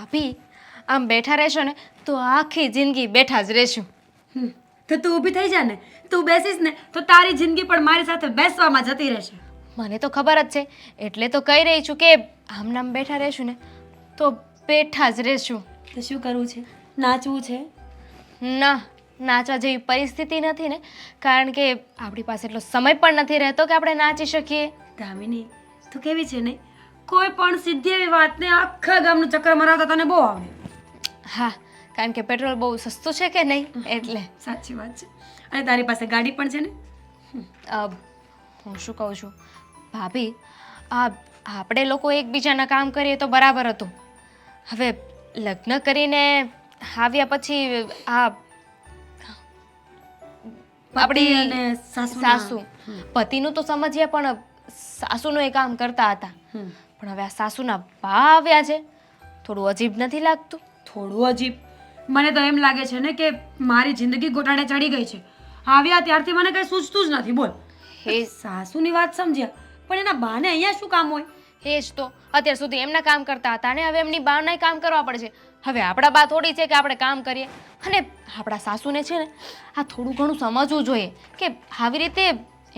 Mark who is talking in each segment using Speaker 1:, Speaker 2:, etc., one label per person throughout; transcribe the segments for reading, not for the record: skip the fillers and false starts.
Speaker 1: ભાભી આમ બેઠા રહેશો ને તો આખી જિંદગી બેઠા જ રહેશું.
Speaker 2: તો તું ઊભી થઈ જા ને. તું બેસીશ ને તો તારી જિંદગી પણ મારી સાથે બેસવામાં જતી રહેશે.
Speaker 1: મને તો ખબર જ છે, એટલે તો કહી રહી છું કે આમ નામ બેઠા રહેશું ને તો બેઠા જ રહેશું.
Speaker 2: તો શું કરવું છે? નાચવું છે?
Speaker 1: ના, નાચવા જેવી પરિસ્થિતિ નથી ને, કારણ કે આપણી પાસે એટલો સમય પણ નથી રહેતો કે આપણે નાચી શકીએ.
Speaker 2: દામિની, તું કેવી છે ને? કોઈ પણ સીધી એવી વાતને આખા ગામનું ચક્કર મરાવતા તને બહુ આવડે.
Speaker 1: હા, કારણ કે પેટ્રોલ બહુ સસ્તું છે કે નહીં એટલે.
Speaker 2: સાચી વાત છે. અને તારી પાસે ગાડી પણ છે ને?
Speaker 1: હું શું કહું છું ભાભી, આપણે લોકો એકબીજાના કામ કરીએ તો બરાબર હતું. હવે લગ્ન કરીને આવ્યા પછી આપણી
Speaker 2: અને
Speaker 1: સાસુ પતિનું તો સમજીએ પણ સાસુનું એ કામ કરતા હતા. પણ હવે આ સાસુના બા આવ્યા છે, થોડું અજીબ નથી લાગતું?
Speaker 2: થોડું અજીબ. મને તો એમ લાગે છે ને કે મારી જિંદગી ગોટાળે ચડી ગઈ છે. આવ્યા ત્યારથી મને કઈ સૂઝતું જ નથી. બોલ,
Speaker 1: હે
Speaker 2: સાસુની વાત સમજ્યા, પણ એના બાને અહીંયા શું કામ હોય?
Speaker 1: એ જ તો, અત્યાર સુધી એમના કામ કરતા હતા ને હવે એમની બાના કામ કરવા પડશે. હવે આપણા બા થોડી છે કે આપણે કામ કરીએ. અને આપણા સાસુને છે ને આ થોડું ઘણું સમજવું જોઈએ કે આવી રીતે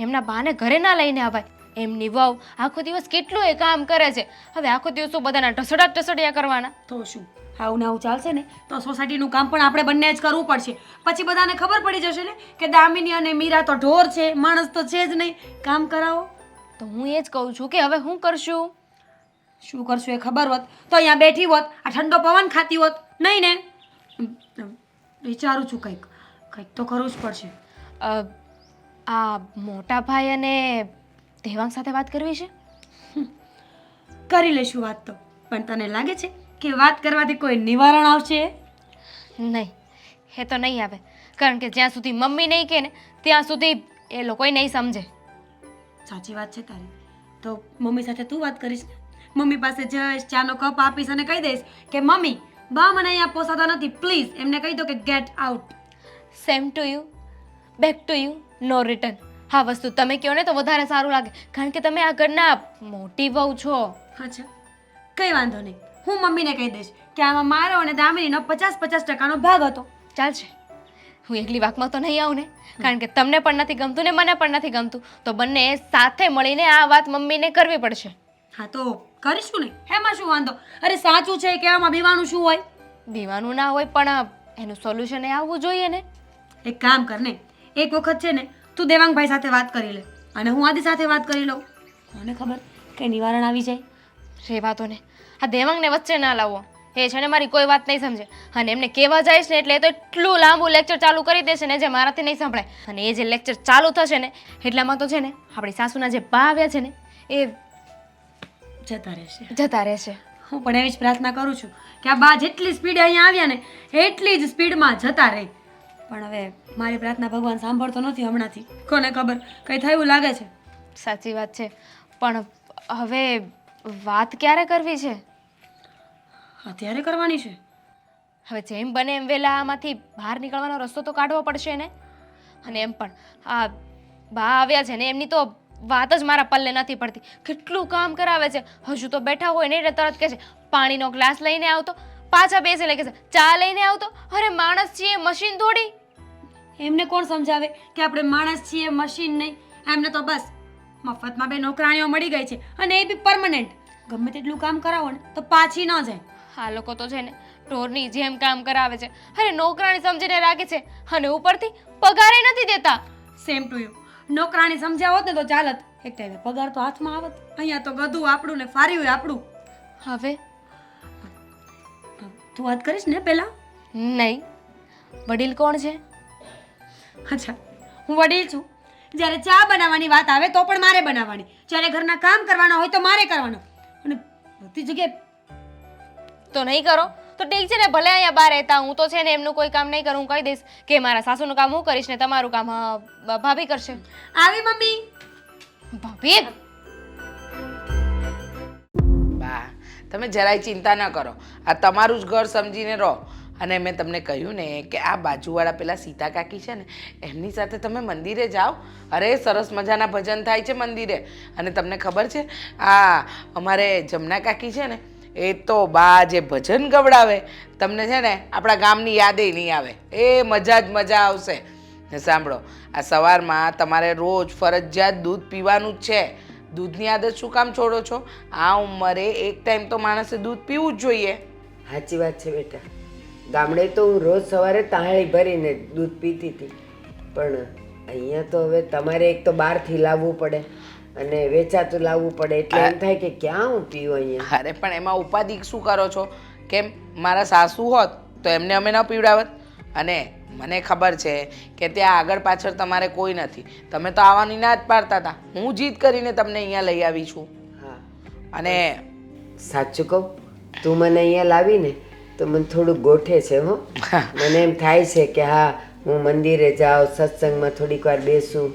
Speaker 1: એમના બાને ઘરે ના લઈને આવાય. એમની વહુ આખો દિવસ કેટલું એ કામ કરે છે. હવે આખો દિવસ તો બધાના ઢસડિયા કરવાના.
Speaker 2: તો શું આવું ને આવું ચાલશે ને તો સોસાયટીનું કામ પણ આપણે બંને જ કરવું પડશે. પછી બધાને ખબર પડી જશે ને કે દામિની અને મીરા તો ઢોર છે, માણસ તો છે જ નહીં. કામ કરાવો.
Speaker 1: તો હું એ જ કહું છું કે હવે શું કરશું?
Speaker 2: શું કરશું એ ખબર હોત તો અહીંયા બેઠી હોત, આ ઠંડો પવન ખાતી હોત. નહીં ને? વિચારું છું કંઈક તો કરવું જ પડશે.
Speaker 1: આ મોટા ભાઈ અને દેવાંગ સાથે વાત કરવી છે?
Speaker 2: કરી લેશું વાત તો. પણ તને લાગે છે કે વાત કરવાથી કોઈ નિવારણ આવશે?
Speaker 1: નહીં, એ તો નહીં આવે, કારણ કે જ્યાં સુધી મમ્મી નહીં કહે ને ત્યાં સુધી એ લોકોય નહીં સમજે.
Speaker 2: સાચી વાત છે તારી. તો મમ્મી સાથે તું વાત કરીશ ને? મમ્મી પાસે જઈશ, ચાનો કપ આપીશ અને કહી દઈશ કે મમ્મી, બા મને અહીંયા પોસાતા નથી, પ્લીઝ એમને કહી દો કે get out.
Speaker 1: Same to you, back to you, no return. હા, વસ્તુ તમે કહો ને તો વધારે સારું લાગે, કારણ કે તમે આ ઘરના મોટી વહુ છો.
Speaker 2: અચ્છા, કંઈ વાંધો નહીં. હું મમ્મીને કહી દઈશ કે આમાં મારો અને દામિનીનો 50-50% ભાગ હતો.
Speaker 1: ચાલશે. હું એકલી વાકમાં તો નહીં આવું ને, કારણ કે તમને પણ નથી ગમતું ને મને પણ નથી ગમતું. તો બંને સાથે મળીને આ વાત મમ્મીને કરવી પડશે.
Speaker 2: હા, તો કરીશું ને. એમાં શું વાંધો? અરે સાચું છે કહેવામાં બીવાનું શું હોય?
Speaker 1: દીવાનું ના હોય, પણ એનું સોલ્યુશન એ આવવું જોઈએ ને.
Speaker 2: એક કામ કર ને, એક વખત છે ને તું દેવાંગભાઈ સાથે વાત કરી લે અને હું આદિ સાથે વાત કરી લઉં. મને ખબર કે નિવારણ આવી જાય.
Speaker 1: રેવા તો ને, આ દેવાંગને વચ્ચે ના લાવો. એ છે ને મારી કોઈ વાત નહીં સમજે, અને એમને કહેવા જઈશ ને એટલે એ તો એટલું લાંબુ લેક્ચર ચાલુ કરી દેશે ને જે મારાથી નહીં સંભળાય. અને એ જે લેક્ચર ચાલુ થશે ને એટલામાં તો છે ને આપણી સાસુના જે બા આવ્યા છે ને એ જતા રહેશે.
Speaker 2: હું પણ એવી જ પ્રાર્થના કરું છું કે આ બા જેટલી સ્પીડે અહીંયા આવ્યા ને એટલી જ સ્પીડમાં જતા રહે. પણ હવે મારી પ્રાર્થના ભગવાન સાંભળતો નથી હમણાંથી. કોને ખબર કંઈ થયું લાગે છે.
Speaker 1: સાચી વાત છે, પણ હવે વાત ક્યારે કરવી છે?
Speaker 2: અત્યારે કરવાની છે.
Speaker 1: હવે જેમ બને એમ વહેલા આમાંથી બહાર નીકળવાનો રસ્તો તો કાઢવો પડશે ને. અને એમ પણ આ બા આવ્યા છે ને એમની તો વાત જ મારા પલ્લે નથી પડતી. કેટલું કામ કરાવે છે. હજુ તો બેઠા હોય ને એટલે તરત કહે છે પાણીનો ગ્લાસ લઈને આવતો, પાછા બેસે એટલે કહે છે ચા લઈને આવતો. અરે માણસ છીએ, મશીન થોડી.
Speaker 2: એમને કોણ સમજાવે કે આપણે માણસ છીએ, મશીન નહીં? એમને તો બસ મફતમાં 2 નોકરાણીઓ મળી ગઈ છે, અને એ બી પરમનન્ટ. ગમે તેટલું કામ કરાવો ને તો પાછી ન જાય.
Speaker 1: આ લોકો તો છે ને ઢોરની જેમ કામ કરાવે છે. અરે નોકરાણી સમજીને રાખે છે અને ઉપરથી પગારે નથી દેતા.
Speaker 2: Same to you. નોકરાણી સમજ્યા હોત ને તો ચાલત. એક ટાઈમે પગાર તો હાથમાં આવત. અહીંયા તો ગધું આપણું ને ફાર્યું આપણું.
Speaker 1: હવે
Speaker 2: તું વાત કરીશ ને પહેલા?
Speaker 1: નહીં. વડીલ કોણ છે?
Speaker 2: અચ્છા, હું વડીલ છું. જ્યારે ચા બનાવવાની વાત આવે તો પણ મારે બનાવવાની. જ્યારે ઘરના કામ કરવાના હોય તો મારે કરવાનો. અને બધી જગ્યાએ
Speaker 1: તો નહીં કરો તો ઠીક છે ને, ભલે અહીંયા બહાર રહેતા. હું તો છે ને એમનું કોઈ કામ નહીં કરું. હું કહી દઈશ કે મારા સાસુનું કામ હું કરીશ ને તમારું કામ ભાભી કરશે.
Speaker 2: આવી મમ્મી.
Speaker 1: ભાભી
Speaker 3: બા, તમે જરાય ચિંતા ન કરો. આ તમારું જ ઘર સમજીને રહો. અને મેં તમને કહ્યું ને કે આ બાજુવાળા પેલા સીતા કાકી છે ને એમની સાથે તમે મંદિરે જાઓ. અરે સરસ મજાના ભજન થાય છે મંદિરે. અને તમને ખબર છે આ અમારે જમના કાકી છે ને એ તો બા જે ભજન ગવડાવે તમને છે ને આપણા ગામની યાદે નહીં આવે. એ મજા જ મજા આવશે. ને સાંભળો, આ સવારમાં તમારે રોજ ફરજિયાત દૂધ પીવાનું જ છે. દૂધની આદત શું કામ છોડો છો? આ ઉંમરે એક ટાઈમ તો માણસે દૂધ પીવું જ જોઈએ.
Speaker 4: સાચી વાત છે બેટા. ગામડે તો હું રોજ સવારે તાળી ભરીને દૂધ પીતી હતી, પણ અહીંયા તો હવે તમારે એક તો બહારથી લાવવું પડે અને વેચાતું લાવવું પડે, એટલે એમ થાય કે ક્યાં હું પીવું અહીંયા.
Speaker 3: અરે પણ એમાં ઉપાધિ શું કરો છો? કેમ મારા સાસુ હોત તો એમને અમે ન પીવડાવત. અને મને ખબર છે કે ત્યાં આગળ પાછળ તમારે કોઈ નથી. તમે તો આવવાની ના જ પાડતા હતા. હું જીદ કરીને તમને અહીંયા લઈ આવી છું.
Speaker 4: હા,
Speaker 3: અને
Speaker 4: સાચું કહું, તું મને અહીંયા લાવીને તો મને થોડું ગોઠે છે હો. મને એમ થાય છે કે હા, હું મંદિરે જાઉં, સત્સંગમાં થોડીક વાર બેસું.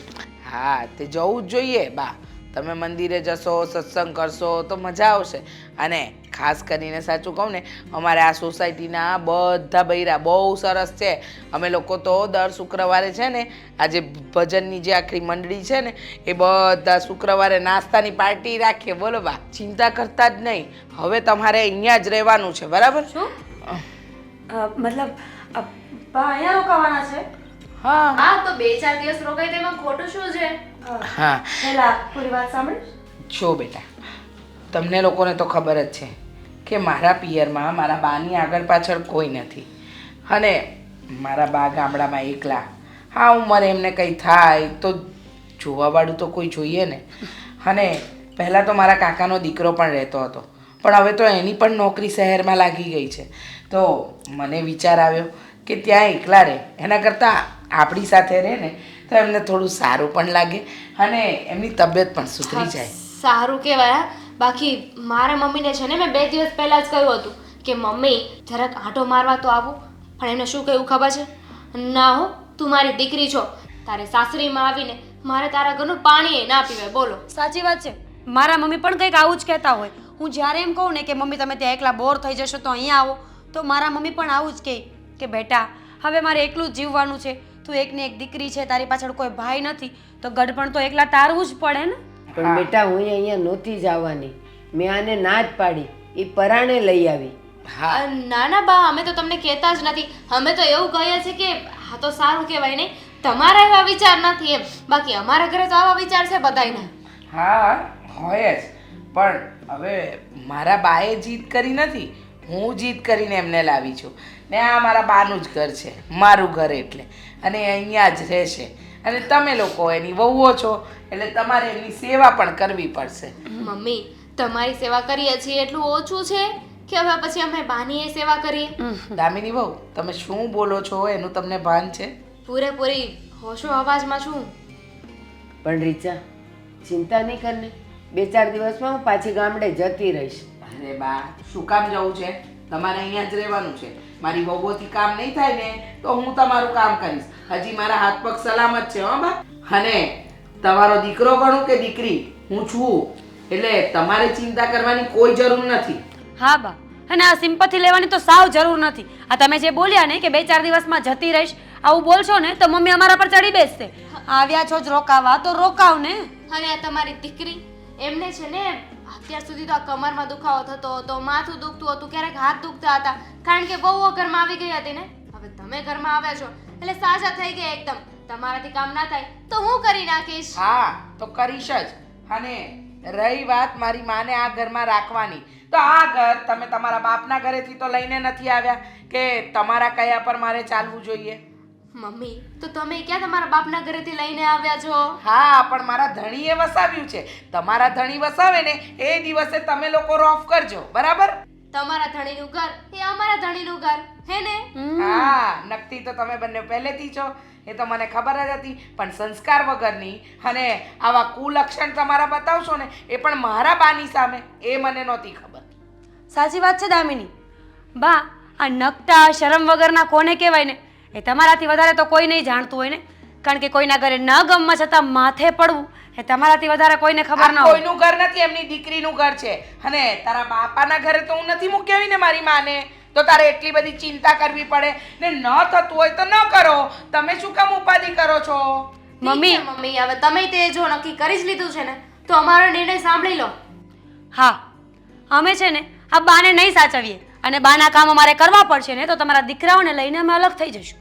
Speaker 3: હા, તે જવું જ જોઈએ બા. તમે મંદિરે જશો, સત્સંગ કરશો તો મજા આવશે. અને ખાસ કરીને સાચું કહું ને, અમારે આ સોસાયટીના બધા બૈરા બહુ સરસ છે. અમે લોકો તો દર શુક્રવારે છે ને, આ જે ભજનની જે આખી મંડળી છે ને, એ બધા શુક્રવારે નાસ્તાની પાર્ટી રાખીએ. બોલો બા, ચિંતા કરતા જ નહીં. હવે તમારે અહીંયા જ રહેવાનું છે, બરાબર?
Speaker 2: શું મતલબ બા અહીંયા રોકાવાના છે?
Speaker 3: હા
Speaker 1: હા તો 2-4 દિવસ રોકાય તેમાં ખોટું શું છે?
Speaker 3: હા.
Speaker 2: પહેલા પૂરી વાત સાંભળ.
Speaker 3: જો બેટા, તમને લોકોને તો ખબર જ છે કે મારા પિયરમાં મારા બાની આગળ પાછળ કોઈ નથી. અને મારા બા ગામડામાં એકલા. હા, ઉંમરે એમને કંઈ થાય તો જોવાવાળું તો કોઈ જોઈએ ને. અને પહેલાં તો મારા કાકાનો દીકરો પણ રહેતો હતો, પણ હવે તો એની પણ નોકરી શહેરમાં લાગી ગઈ છે. તો મને વિચાર આવ્યો કે ત્યાં એકલા રહે એના કરતાં આપણી સાથે રહે ને તો એમને થોડું સારું પણ લાગે અને એમની તબિયત પણ સુધરી જાય.
Speaker 1: સારું કહેવાય. બાકી મારા મમ્મીને છે ને મેં 2 દિવસ પહેલાં જ કહ્યું હતું કે મમ્મી જરાક આંટો મારવા તો આવું, પણ એમને શું કહ્યું ખબર છે? ના હો, તું મારી દીકરી છો, તારે સાસરીમાં આવીને મારે તારા ઘરનું પાણી ના પીવાય. બોલો.
Speaker 2: સાચી વાત છે. મારા મમ્મી પણ કંઈક આવું જ કહેતા હોય. હું જ્યારે એમ કહું ને કે મમ્મી તમે ત્યાં એકલા બોર થઈ જશો તો અહીંયા આવો, તો મારા મમ્મી પણ આવું જ કહે કે બેટા હવે મારે એકલું જ જીવવાનું છે, તું એકને એક દીકરી છે, તારી પાછળ કોઈ ભાઈ નથી, તો ગડપણ તો એકલા તારવું જ પડે ને.
Speaker 4: પણ બેટા, હું અહીંયા નહોતી જ આવવાની. મેં આને ના જ પાડી, એ પરાણે લઈ આવી.
Speaker 3: હા,
Speaker 1: ના ના બા, અમે તો તમને કહેતા જ નથી. અમે તો એવું કહીએ છીએ કે હા તો સારું કહેવાય નહીં, તમારા એવા વિચાર નથી એમ. બાકી અમારા ઘરે તો આવા વિચાર છે બધાયના.
Speaker 3: હા હોય જ. પણ હવે મારા બાએ જીદ કરી નથી, હું જીદ કરીને એમને લાવી છું. ને આ મારા બાનું જ ઘર છે, મારું ઘર એટલે. અને એ અહીંયા જ રહેશે. અને તમે લોકો એની વહુઓ છો, એટલે તમારે એમની સેવા પણ કરવી પડશે.
Speaker 1: મમ્મી તમારી સેવા કરીએ છીએ એટલું ઓછું છે કે હવે પછી અમે બાનીએ સેવા કરીએ?
Speaker 3: દામિની વહુ, તમે શું બોલો છો એનું તમને ભાન છે?
Speaker 1: પૂરેપૂરી હોશો અવાજમાં છું.
Speaker 4: પણ રીચા, ચિંતા નહીં કરને, 2-4 દિવસમાં હું પાછી ગામડે જતી રહીશ.
Speaker 3: અરે બા, શું કામ જવું છે? તમારે અહીંયા જ રહેવાનું છે. મારી વહુઓથી કામ નહીં થાય ને તો હું તમારું કામ કરીશ. હજી મારા હાથ પગ સલામત છે હો બા. અને તમારો દીકરો ગણું કે દીકરી, હું છું. એટલે તમારે ચિંતા કરવાની કોઈ જરૂર નથી.
Speaker 2: હા બા, અને આ સિમ્પથી લેવાની તો સાવ જરૂર નથી. આ તમે જે બોલ્યા ને કે 2-4 દિવસમાં જતી રહીશ, આવું બોલશો ને તો મમ્મી અમારા પર ચડી બેસશે. આવ્યા છો જ રોકાવા તો રોકાવ ને.
Speaker 1: અને આ તમારી દીકરી, એમને છે ને અત્યાર સુધી તો આ કમરમાં દુખાવો થતો હતો, માથું દુખતું હતું, ક્યારેક હાથ દુખતા હતા, કારણ કે બહુ ઘરમાં આવી ગઈ હતી ને. હવે તમે ઘરમાં આવ્યા છો એટલે સાજા થઈ ગયા એકદમ. તમારાથી કામ ના થાય તો હું કરી નાખીશ.
Speaker 3: હા તો કરીશ જ. અને રહી વાત મારી માને આ ઘરમાં રાખવાની, તો આ ઘર તમે તમારા બાપના ઘરેથી તો લઈને નથી આવ્યા કે તમારા કયા પર મારે ચાલવું જોઈએ.
Speaker 1: મમ્મી તો તમે ક્યાં તમારા બાપના ઘરેથી લઈને આવ્યા છો?
Speaker 3: હા, પણ મારા ધણીએ વસાવ્યું છે. તમારા ધણી વસાવે ને એ દિવસે તમે લોકો રોફ કરજો, બરાબર?
Speaker 1: તમારા ધણીનું ઘર એ અમારા ધણીનું ઘર, હે ને?
Speaker 3: હા, નક્કી તો તમે બંને પહેલેથી છો, એ તો મને ખબર જ હતી. પણ સંસ્કાર વગરની અને આવા કુલક્ષણ તમારા બતાવશો ને એ પણ મારા બાની સામે, એ મને નહોતી ખબર.
Speaker 2: સાચી વાત છે દામિની. બા, આ નકટા શરમ વગરના કોને કહેવાય ને, એ તમારાથી વધારે તો કોઈ નહીં જાણતું હોય ને. કારણ કે કોઈના ઘરે ન ગમવા છતાં માથે પડવું એ તમારાથી વધારે કોઈને ખબર ન
Speaker 3: આ
Speaker 2: હોય.
Speaker 3: કોઈનું ઘર નથી, એમની દીકરીનું ઘર છે. અને તારા બાપાના ઘરે તો હું નથી મૂકી આવી ને મારી માને, તો તારે એટલી બધી ચિંતા કરવી પડે ને. ન થતું હોય તો ન કરો. તમે શું કામ ઉપાધિ કરો છો?
Speaker 2: મમ્મી.
Speaker 1: ઠીક છે મમ્મી, હવે તમે તે જો નક્કી કરી જ લીધું છે ને તો અમારો નિર્ણય સાંભળી લો.
Speaker 2: હા, અમે છે ને આ બાને નહીં સાચવીએ અને બાના કામ અમારે કરવા પડશે ને તો તમારા દીકરાઓને લઈને અમે અલગ થઈ જઈશું.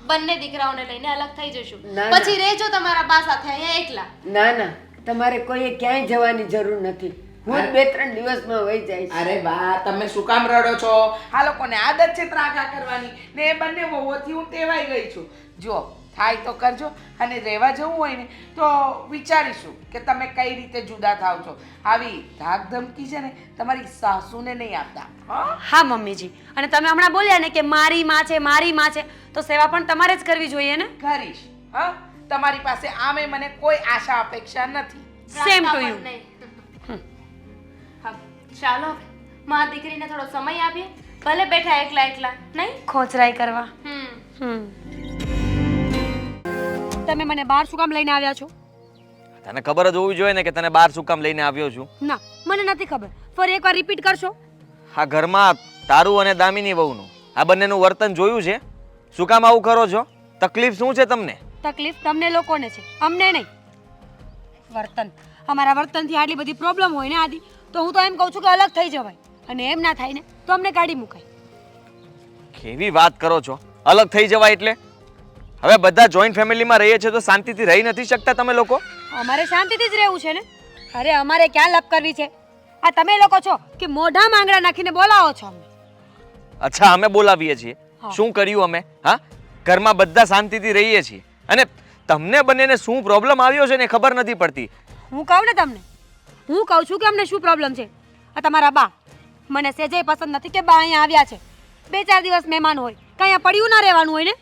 Speaker 1: બંને દીકરાઓને લઈને અલગ થઈ જશું.
Speaker 4: ના, ના.
Speaker 1: પછી રહેજો તમારા બા સાથે અહીંયા એકલા.
Speaker 4: ના ના તમારે કોઈએ ક્યાંય જવાની જરૂર નથી. હું જ 2-3 દિવસમાં વહી જઈશ.
Speaker 3: અરે બા તમે શું કામ રડો છો? આ લોકોને આદત છે ત્રાગા કરવાની ને એ બંને વહુઓથી હું ટેવાઈ ગઈ છું. જો થાય તો કરજો અને રહેવા જવું હોય ને તો વિચારીશું કે તમે કઈ રીતે જુદા થાવ છો. આવી ધાક ધમકી છે ને તમારી સાસુને નહીં આપતા. હા
Speaker 2: હા મમ્મીજી, અને તમે હમણાં બોલ્યા ને કે મારી માં છે તો સેવા પણ તમારે જ કરવી જોઈએ ને.
Speaker 3: કરીશ. હા તમારી પાસે આમે મને કોઈ આશા અપેક્ષા નથી.
Speaker 2: Same to you.
Speaker 1: નહીં. હા, ચાલો હવે. માં દીકરીને થોડો સમય આપીએ. ભલે બેઠા એકલા એકલા નહીં.
Speaker 2: ખોચરાઈ કરવા.
Speaker 1: હમ
Speaker 2: તમે મને બહાર શું કામ લઈને આવ્યા છો?
Speaker 5: તને ખબર જ હોવી જોઈએ ને કે તને બહાર શું કામ લઈને આવ્યો છું.
Speaker 2: ના, મને નથી ખબર. ફરી એકવાર રિપીટ કરશો?
Speaker 5: આ ઘરમાં તારું અને દામિની વહુનું આ બંનેનું વર્તન જોયું છે. શું કામ આવું કરો છો? તકલીફ શું છે તમને?
Speaker 2: તકલીફ તમને લોકોને છે, અમને નહીં. વર્તન, અમારા વર્તનથી આટલી બધી પ્રોબ્લેમ હોય ને આદિ, તો હું તો એમ કહું છું કે અલગ થઈ જવાય, અને એમ ના થાય ને તો અમને કાઢી મુકાય.
Speaker 5: કેવી વાત કરો છો? અલગ થઈ જવાય એટલે? હવે બધા જોઈન્ટ ફેમિલીમાં રહીએ છીએ તો શાંતિથી રહી નથી શકતા તમે લોકો?
Speaker 2: અમારે શાંતિથી જ રહેવું છે ને. અરે અમારે ક્યાં લપ કરવી છે? આ તમે લોકો છો કે મોઢા માંગડા નાખીને બોલાવો છો અમને.
Speaker 5: અચ્છા, અમે બોલાવીએ છીએ.
Speaker 2: હા.
Speaker 5: શું કર્યું અમે? હા, ઘરમાં બધા શાંતિથી રહીએ છીએ અને તમને બંનેને શું પ્રોબ્લેમ આવ્યો છે ને એ ખબર નથી પડતી.
Speaker 2: હું કહું ને તમને, હું કહું છું કે અમને શું પ્રોબ્લેમ છે. આ તમારા બા મને સેજે પસંદ નથી કે બા અહીંયા આવ્યા છે. 2-4 દિવસ મહેમાન હોય, કાંઈ અહીંયા પડ્યું ના રહેવાનું હોય ને.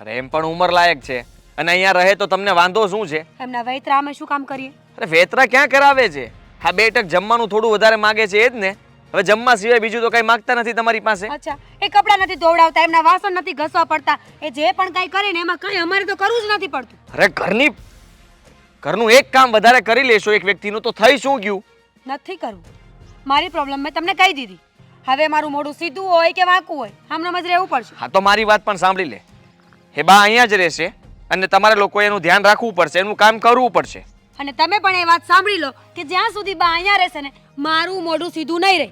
Speaker 5: અરે એમ પણ ઉંમર લાયક છે અને અહીંયા રહે તો તમને વાંધો શું છે?
Speaker 2: એમના વૈતરા અમે શું કામ કરીએ?
Speaker 5: અરે વેતરા ક્યાં કરાવે છે? હા, 2 ટક જમવાનું થોડું વધારે માગે છે એ જ ને. હવે જમવા સિવાય બીજું તો કઈ માંગતા નથી તમારી પાસે.
Speaker 2: અચ્છા, એ કપડાં નથી ધોવડાવતા, એમના વાસણ નથી ઘસવા પડતા, એ જે પણ કાંઈ કરે ને એમાં કાંઈ અમારે તો કરવું જ નથી પડતું.
Speaker 5: અરે ઘરનું એક કામ વધારે કરી લેશો એક વ્યક્તિનું તો થઈ શું ગયું?
Speaker 2: નથી કરવું. મારી પ્રોબ્લેમ મેં તમને કહી દીધી. હવે મારું મોઢું સીધું હોય કે વાંકું હોય, આમનામ જ રહેવું પડશે.
Speaker 5: હા, તો મારી વાત પણ સાંભળી લે. એ બા અહીંયા જ રહેશે અને તમારે લોકોએ એનું ધ્યાન રાખવું પડશે, એનું કામ કરવું પડશે.
Speaker 2: અને તમે પણ એ વાત સાંભળી લો કે જ્યાં સુધી બા અહીંયા રહેશે ને મારું મોઢું સીધું નહીં રહે.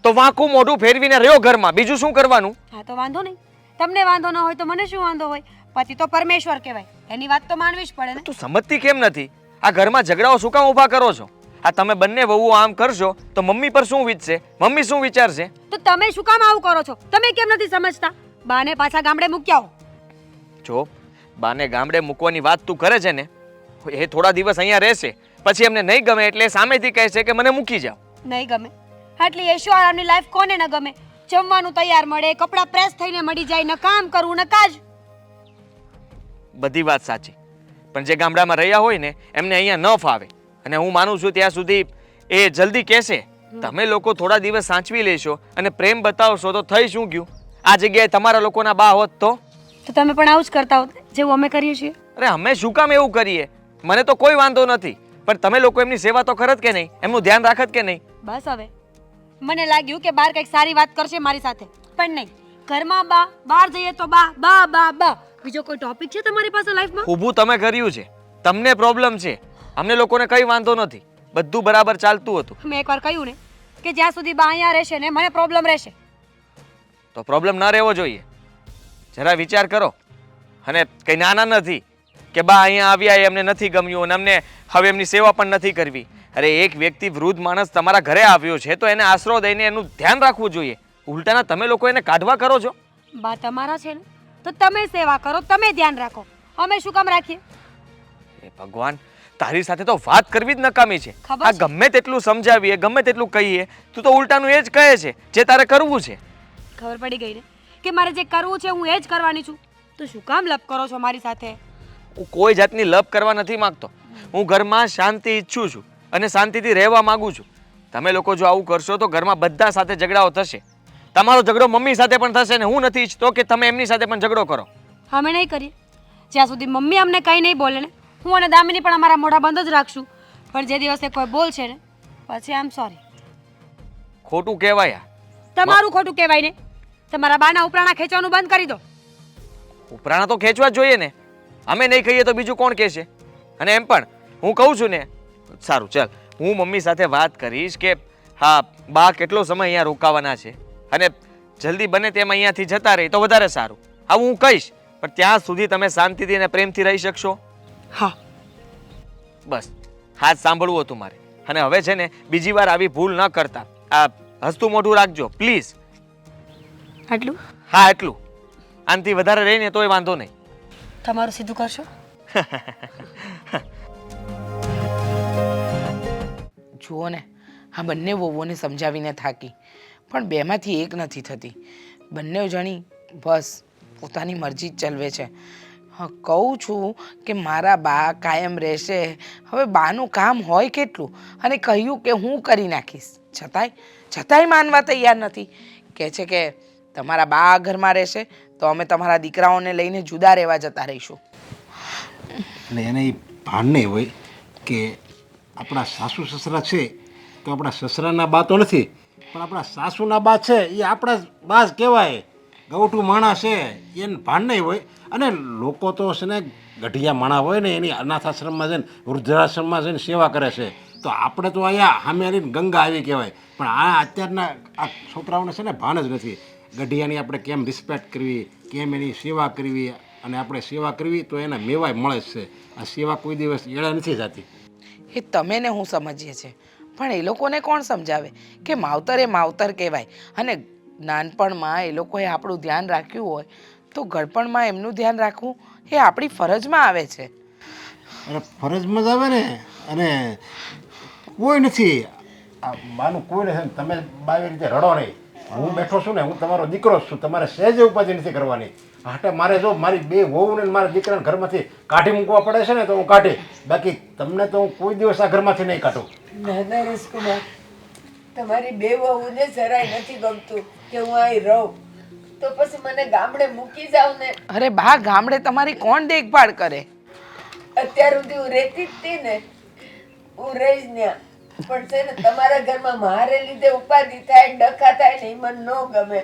Speaker 5: તો વાંકું મોઢું ફેરવીને રહ્યો ઘરમાં, બીજું શું કરવાનું?
Speaker 2: હા તો વાંધો નહીં. તમને વાંધો ન હોય તો મને શું વાંધો હોય? પતિ તો પરમેશ્વર કહેવાય, એની વાત તો માનવી જ પડે ને.
Speaker 5: તું સમજતી કેમ નથી? આ ઘરમાં ઝઘડાઓ શું કામ ઊભા કરો છો? આ તમે બંને વહુઓ આમ કરશો તો મમ્મી પર શું વીતશે? મમ્મી શું વિચારશે?
Speaker 2: તો તમે શું કામ આવું કરો છો? તમે કેમ નથી સમજતા? બાને પાછા ગામડે મૂકી આવો.
Speaker 5: જો બાને ગામડે મૂકવાની વાત તું કરે છે ને, એ થોડા દિવસ અહીંયા રહેશે, પછી એમને નહીં ગમે એટલે એ સામેથી કહે છે કે મને મૂકી જાઓ.
Speaker 2: નહીં ગમે? આટલી એશો આરામની લાઈફ કોને ન ગમે? જમવાનું તૈયાર મળે, કપડાં પ્રેસ થઈને મળી જાય, ને કામ કરવું ને કાજ.
Speaker 5: બધી વાત સાચી, પણ જે ગામડામાં રહ્યા હોય ને એમને અહીંયા ન ફાવે. અને હું માનું છું ત્યાં સુધી એ જલ્દી કહેશે. તમે લોકો થોડા દિવસ સાચવી લેશો અને પ્રેમ બતાવશો તો થઈ શું ગયું? આ જગ્યાએ તમારા લોકોના બા હોત તો
Speaker 2: તમે પણ આવું જ કરતા હોત જેવું અમે કરીએ છીએ.
Speaker 5: અરે અમે શું કામ એવું કરીએ? મને તો કોઈ વાંધો નથી, પણ તમે લોકો એમની સેવા તો કરત કે નહીં? એમનું ધ્યાન રાખત કે નહીં?
Speaker 2: બસ હવે મને લાગ્યું કે બહાર કંઈક સારી વાત કરશે મારી સાથે, પણ નહીં. ઘરમાં બા, બહાર જઈએ તો બા બા બા બા. બીજો કોઈ ટોપિક છે તમારી પાસે લાઈફમાં?
Speaker 5: ઊભું તમે કર્યું છે, તમને પ્રોબ્લેમ છે, અમને લોકોને કઈ વાંધો નથી, બધું બરાબર ચાલતું હતું.
Speaker 2: મેં એકવાર કહ્યું ને કે જ્યાં સુધી બા અહીંયા રહેશે ને મને પ્રોબ્લેમ રહેશે.
Speaker 5: તો પ્રોબ્લેમ ન રહેવો જોઈએ. જરા વિચાર કરો. અને કંઈ નાના નથી કે બા અહીંયા આવ્યા એમને નથી ગમ્યું અને અમને હવે એમની સેવા પણ નથી કરવી. અરે એક વ્યક્તિ વૃદ્ધ માણસ તમારા ઘરે આવ્યો છે તો એને આશરો દઈને એનું ધ્યાન રાખવું જોઈએ. ઉલટાના તમે લોકો એને કાઢવા કરો છો.
Speaker 2: બા તમારા છે ને તો તમે સેવા કરો, તમે ધ્યાન રાખો, અમે શું કામ રાખીએ?
Speaker 5: એ ભગવાન, તારી સાથે તો વાત કરવી જ નકામી છે.
Speaker 2: ખબર
Speaker 5: આ
Speaker 2: છે.
Speaker 5: ગમે તેટલું સમજાવીએ, ગમે તેટલું કહીએ, તું તો ઉલટાનું એ જ કહે છે જે તારે કરવું છે.
Speaker 2: ખબર પડી ગઈ ને કે મારે જે કરવું છે હું એ જ કરવાની છું. તો શું કામ લપ કરો છો મારી સાથે?
Speaker 5: હું કોઈ જાતની લપ કરવા નથી માંગતો. હું ઘરમાં શાંતિ ઈચ્છું છું અને શાંતિથી રહેવા માંગુ છું. તમે લોકો જો આવું કરશો તો ઘરમાં બધા સાથે ઝઘડાઓ થશે. તમારો ઝઘડો મમ્મી સાથે પણ થશે ને હું નથી ઈચ્છતો કે તમે એમની સાથે પણ ઝઘડો કરો.
Speaker 2: અમે નહીં કરીએ. જ્યાં સુધી મમ્મી અમને કંઈ નહીં બોલે ને હું અને દામિની પણ અમારા મોઢા બંધ જ રાખશું. પણ જે દિવસે કોઈ બોલશે ને પછી આમ સોરી.
Speaker 5: ખોટું કહેવાય.
Speaker 2: તમારું ખોટું કહેવાય ને. તમારા બાના ઉપરાણા ખેંચવાનું બંધ કરી દો.
Speaker 5: ઉપરાણા તો ખેંચવા જ જોઈએ ને. અમે નહીં કહીએ તો બીજું કોણ કહેશે? અને એમ પણ હું કહું છું ને, સારું ચાલ, હું મમ્મી સાથે વાત કરીશ કે હા બા કેટલો સમય અહીંયા રોકાવાના છે અને જલ્દી બને તેમ અહીંયાથી જતા રહે તો વધારે સારું. આવું હું કહીશ, પણ ત્યાં સુધી તમે શાંતિથી અને પ્રેમથી રહી શકશો?
Speaker 2: હા.
Speaker 5: બસ હા જ સાંભળવું હતું મારે. અને હવે છે ને બીજી વાર આવી ભૂલ ન કરતા. આ હસતું મોઢું રાખજો પ્લીઝ.
Speaker 2: આટલું
Speaker 5: હા એટલું. આનાથી વધારે રહીને તોય વાંધો નહીં.
Speaker 2: તમારું સીધું કરશો?
Speaker 3: જુઓ ને, આ બંને વહુઓને સમજાવીને થાકી, પણ બેમાંથી એક નથી થતી. બંને જણી બસ પોતાની મરજી જ ચલાવે છે. હા, કહું છું કે મારા બા કાયમ રહેશે. હવે બાનું કામ હોય કેટલું, અને કહ્યું કે હું કરી નાખીશ, છતાંય માનવા તૈયાર નથી. કહે છે કે તમારા બા આ ઘરમાં રહેશે તો અમે તમારા દીકરાઓને લઈને જુદા રહેવા જતા રહીશું.
Speaker 6: અને એને એ ભાન નહીં હોય કે આપણા સાસુ સસરા છે તો આપણા સસરાના બા તો નથી, પણ આપણા સાસુના બા છે એ આપણા બા જ કહેવાય. ગૌઠું માણસ છે એને ભાન નહીં હોય. અને લોકો તો છે ને ગઢિયા માણા હોય ને એની અનાથ આશ્રમમાં જઈને વૃદ્ધાશ્રમમાં જઈને સેવા કરે છે, તો આપણે તો અહીંયા સામે આવીને ગંગા આવી કહેવાય. પણ આ અત્યારના આ છોકરાઓને છે ને ભાન જ નથી. ગઢિયાની આપણે કેમ રિસ્પેક્ટ કરવી, કેમ એની સેવા કરવી, અને આપણે સેવા કરવી તો એના મેવાય મળે જ છે. આ સેવા કોઈ દિવસ એળે નથી જતી.
Speaker 3: એ તમે ને હું સમજીએ છીએ, પણ એ લોકોને કોણ સમજાવે કે માવતર એ માવતર કહેવાય. અને નાનપણમાં એ લોકોએ આપણું ધ્યાન રાખ્યું હોય તો ગળપણમાં એમનું ધ્યાન રાખવું એ આપણી ફરજમાં આવે છે.
Speaker 6: અરે ફરજમાં જ આવે ને. અને કોઈ નથી આ માનું કોઈ નથી. તમે બાવી રીતે રડો નહીં. હું બેઠો છું ને, હું તમારો દીકરો જ છું. તમારે સહેજે ઉપાધિ નથી કરવાની. હાટે મારે જો મારી બે વહુને મારા દીકરાને ઘરમાંથી કાઢી મૂકવા પડે છે ને તો હું કાઢી, બાકી તમને તો હું કોઈ દિવસ આ ઘરમાંથી નહીં કાઢું.
Speaker 4: ના ના રસકુમાર, તમારી બે વહુને જરાય નથી ગમતું કે હું અહીં રહું, તો પછી મને ગામડે મૂકી જાવ ને.
Speaker 3: અરે બા, ગામડે તમારી કોણ દેખભાળ કરે?
Speaker 4: અત્યાર સુધી હું રહેતી જ હતી ને, હું રહીશ ત્યાં. પણ છે ને તમારા ઘરમાં મારે લીધે ઉપાધિ થાય, ડખા થાય ને એ મને ન ગમે.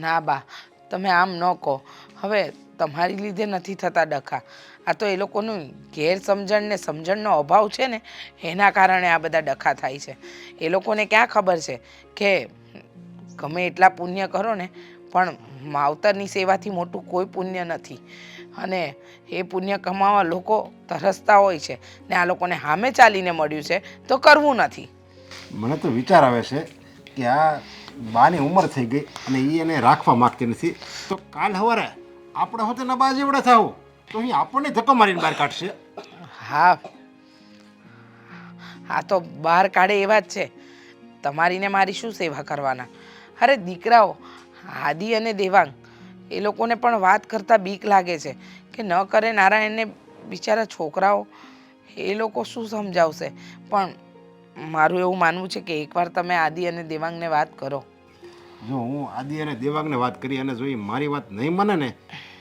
Speaker 3: ના બા, તમે આમ ન કહો. હવે તમારી લીધે નથી થતા ડખા, આ તો એ લોકોનું ગેરસમજણ ને સમજણનો અભાવ છે ને એના કારણે આ બધા ડખા થાય છે. એ લોકોને ક્યાં ખબર છે કે ગમે એટલા પુણ્ય કરો ને પણ માવતરની સેવાથી મોટું કોઈ પુણ્ય નથી. અને એ પુણ્ય કમાવા લોકો તરસતા હોય છે ને આ લોકોને સામે ચાલીને મળ્યું છે તો કરવું નથી.
Speaker 6: મને તો વિચાર આવે છે કે આ બાની ઉંમર થઈ ગઈ અને એ એને રાખવા માગતી નથી, તો કાલ સવારે આપણે હોતે ના બા જેવડા થાવ તો અહીં આપણને ધક્કો મારીને બહાર કાઢશે.
Speaker 3: હા, આ તો બહાર કાઢે એવા જ છે. તમારી ને મારી શું સેવા કરવાના? અરે દીકરાઓ આદિ અને દેવાંગ એ લોકોને પણ વાત કરતાં બીક લાગે છે કે ન કરે નારાયણને બિચારા છોકરાઓ, એ લોકો શું સમજાવશે. પણ મારું એવું માનવું છે કે એકવાર તમે આદિ અને દેવાંગને વાત કરો.
Speaker 6: જો હું આદિ અને દેવાંગને વાત કરી અને જો એ મારી વાત નહીં માને ને,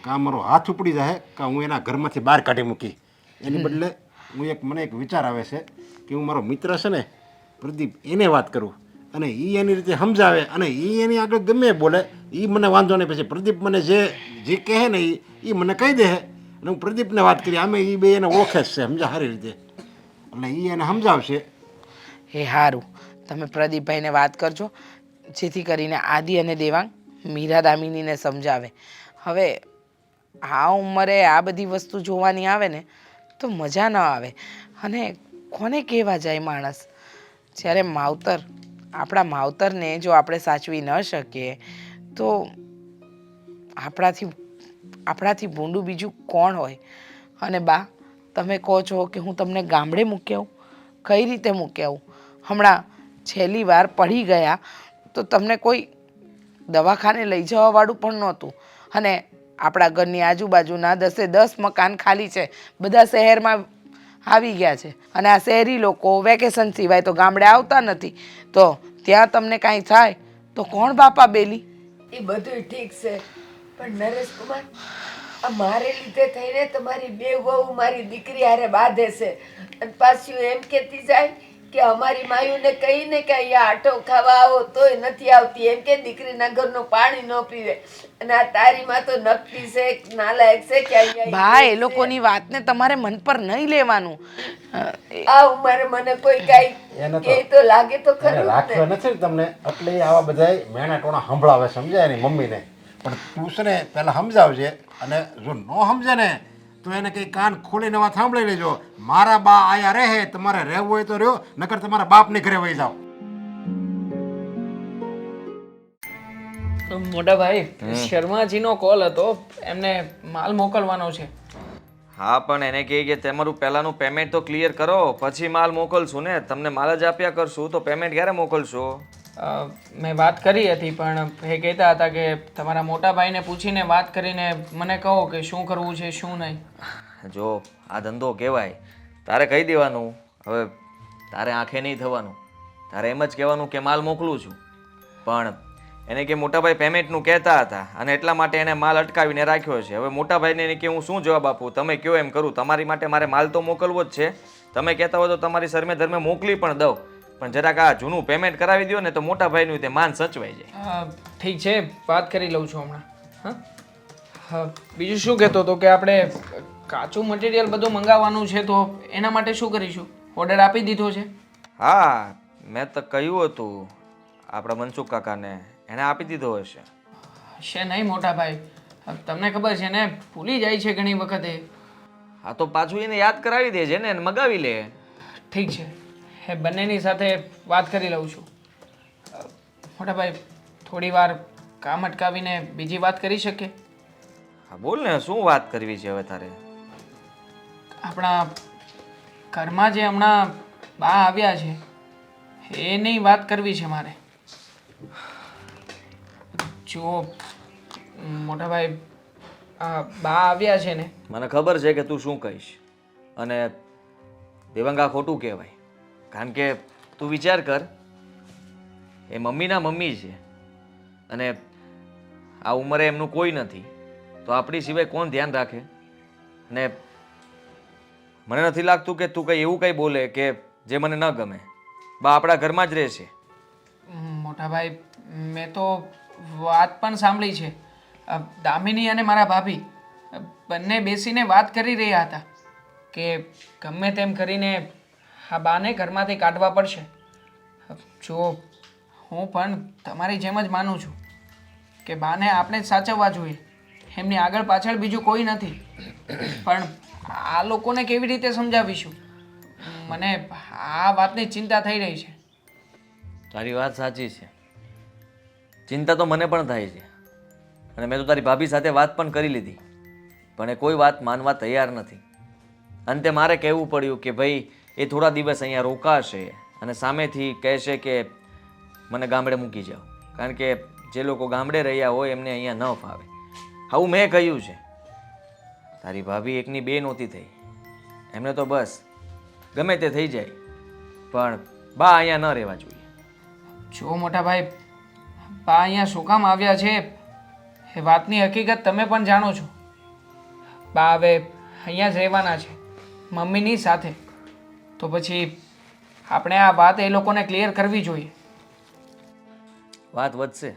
Speaker 6: કાં મારો હાથ ઉપડી જાય કાં હું એના ઘરમાંથી બહાર કાઢી મૂકી. એની બદલે મને એક વિચાર આવે છે કે હું મારો મિત્ર છે ને પ્રદીપ, એને વાત કરું અને એ એની રીતે સમજાવે અને એ એની આગળ ગમે બોલે એ મને વાંધો નહીં. પછી પ્રદીપ મને જે કહે ને એ મને કહી દે અને હું પ્રદીપને વાત કરી. આમે એ બે એને ઓળખે જ છે સમજા સારી રીતે, એટલે એ એને સમજાવશે.
Speaker 3: એ સારું, તમે પ્રદીપભાઈને વાત કરજો જેથી કરીને આદિ અને દેવાંગ મીરા દામિનીને સમજાવે. હવે આ ઉંમરે આ બધી વસ્તુ જોવાની આવે ને તો મજા ન આવે. અને કોને કહેવા જાય માણસ? જ્યારે આપણા માવતરને જો આપણે સાચવી ન શકીએ તો આપણાથી ભૂંડું બીજું કોણ હોય? અને બા, તમે કહો છો કે હું તમને ગામડે મૂકી આવું, કઈ રીતે મૂકી આવું? હમણાં છેલ્લી વાર પડી ગયા તો તમને કોઈ દવાખાને લઈ જવાવાળું પણ નહોતું. અને આપણા ઘરની આજુબાજુના 10 મકાન ખાલી છે, બધા શહેરમાં આવી ગયા છે. અને આ શહેરી લોકો વેકેશન સિવાય તો ગામડે આવતા નથી, તો ત્યાં તમને કાંઈ થાય તો કોણ બાપા બેલી?
Speaker 4: એ બધું ઠીક છે, પણ નરેશકુમાર, આ મારે લીધે થઈને તમારી બે વહુ મારી દીકરી હારે બાંધે છે અને પાછું એમ કહેતી જાય કે અમારી માયુને કહીને કે અહીંયા આટો ખાવા આવો તોય નથી આવતી, એમ કે દીકરીના ઘરનું પાણી ન પીવે. અને આ તારી માં તો નકટી છે, નાલાયક છે કે અહીંયા
Speaker 3: બા એ લોકોની વાતને તમારે મન પર નહીં લેવાનું.
Speaker 4: આ ઉંમરે મને કોઈ
Speaker 6: એને
Speaker 4: કઈ
Speaker 6: તો-
Speaker 4: કે તો લાગે તો
Speaker 6: એને
Speaker 4: ખરું જ
Speaker 6: રાખ્યો
Speaker 4: ને.
Speaker 6: નથી ને તમને એટલે આવા બધા મેણા ટોણા સંભળાવે, સમજાય એની મમ્મીને. પણ તું છે ને પહેલાં સમજાવજે, અને જો ન સમજે ને તો એને કંઈ કાન ખોલીને વાત સાંભળી લેજો. મારા બા આયા રહે, તમારે રહેવું હોય તો રહ્યો, નકર તમારા બાપની ઘરે વહી જાઓ.
Speaker 7: મોટા ભાઈ શર્માજીનો કોલ હતો, એમને માલ મોકલવાનો છે.
Speaker 5: હા પણ એને કહે કે તમારું પહેલાંનું પેમેન્ટ તો ક્લિયર કરો, પછી માલ મોકલશું ને. તમને માલ જ આપ્યા કરશું તો પેમેન્ટ ક્યારે મોકલશો?
Speaker 7: મેં વાત કરી હતી પણ એ કહેતા હતા કે તમારા મોટા ભાઈને પૂછીને વાત કરીને મને કહો કે શું કરવું છે શું નહીં.
Speaker 5: જો આ ધંધો કહેવાય, તારે કહી દેવાનું. હવે તારે આંખે નહીં થવાનું, તારે એમ જ કહેવાનું કે માલ મોકલું છું. પણ એને કે મોટાભાઈ પેમેન્ટનું કહેતા હતા અને એટલા માટે એને માલ અટકાવીને રાખ્યો છે. હવે મોટાભાઈને એને કે હું શું જવાબ આપું? તમે કહો એમ કરું. તમારી માટે મારે માલ તો મોકલવો જ છે. તમે કહેતા હો તો તમારી સરમે ધર્મે મોકલી પણ દઉં, પણ જરાક આ જૂનું પેમેન્ટ કરાવી દો ને તો મોટાભાઈનું તે માન સચવાઈ જાય.
Speaker 7: ઠીક છે, વાત કરી લઉં છું હમણાં. હા હા, બીજું શું કહેતો હતો કે આપણે કાચું મટીરિયલ બધું મંગાવવાનું છે તો એના માટે શું કરીશું? ઓર્ડર આપી દીધો છે?
Speaker 5: હા, મેં તો કહ્યું હતું આપણા મનસુખ કાકાને, એને આપી દીધો હશે.
Speaker 7: છે નહીં મોટા ભાઈ, તમને ખબર છે ને ભૂલી જાય છે ઘણી વખતે.
Speaker 5: હા તો પાછું એને યાદ કરાવી દેજે ને, એને મગાવી લે.
Speaker 7: ઠીક છે, એ બંનેની સાથે વાત કરી લઉં છું. મોટા ભાઈ થોડી વાર કામ અટકાવીને બીજી વાત કરી શકીએ?
Speaker 5: હા બોલ ને, શું વાત કરવી છે હવે તારે?
Speaker 7: આપણા ઘરમાં જે હમણાં બા આવ્યા છે એની વાત કરવી છે મારે. જો મોટા ભાઈ બા આવ્યા છે ને,
Speaker 5: મને ખબર છે કે તું શું કહીશ, અને દેવાંગા ખોટું કહેવાય. કારણ કે તું વિચાર કર, એ મમ્મીના મમ્મી છે અને આ ઉંમરે એમનું કોઈ નથી, તો આપણી સિવાય કોણ ધ્યાન રાખે? ને મને નથી લાગતું કે તું કંઈ એવું કંઈ બોલે કે જે મને ન ગમે. બા આપણા ઘરમાં જ રહેશે.
Speaker 7: મોટા ભાઈ મેં તો વાત પણ સાંભળી છે. દામિની અને મારા ભાભી બંને બેસીને વાત કરી રહ્યા હતા કે ગમે તેમ કરીને આ બાને ઘરમાંથી કાઢવા પડશે. જો હું પણ તમારી જેમ જ માનું છું કે બાને આપણે જ સાચવવા જોઈએ, એમની આગળ પાછળ બીજું કોઈ નથી. પણ આ લોકોને કેવી રીતે સમજાવીશું? મને આ વાતની ચિંતા થઈ રહી છે.
Speaker 5: તારી વાત સાચી છે, ચિંતા તો મને પણ થાય છે. અને મેં તો તારી ભાભી સાથે વાત પણ કરી લીધી, પણ એ કોઈ વાત માનવા તૈયાર નથી. અંતે મારે કહેવું પડ્યું કે ભાઈ એ થોડા દિવસ અહીંયા રોકાશે અને સામેથી કહેશે કે મને ગામડે મૂકી જાઓ, કારણ કે જે લોકો ગામડે રહ્યા હોય એમને અહીંયા ન ફાવે. આવું મેં કહ્યું છે. તારી ભાભી એકની બે નહોતી થઈ, એમને તો બસ ગમે તે થઈ જાય, પણ બા અહીંયા ન રહેવા જોઈએ.
Speaker 7: જો મોટા ભાઈ બા અહીંયા શું કામ આવ્યા છે એ વાતની હકીકત તમે પણ જાણો છો. બા હવે અહીંયા જ રહેવાના છે મમ્મીની સાથે. તો પછી આપણે આ વાત એ લોકોને ક્લિયર કરવી જોઈએ.
Speaker 5: વાત વધશે,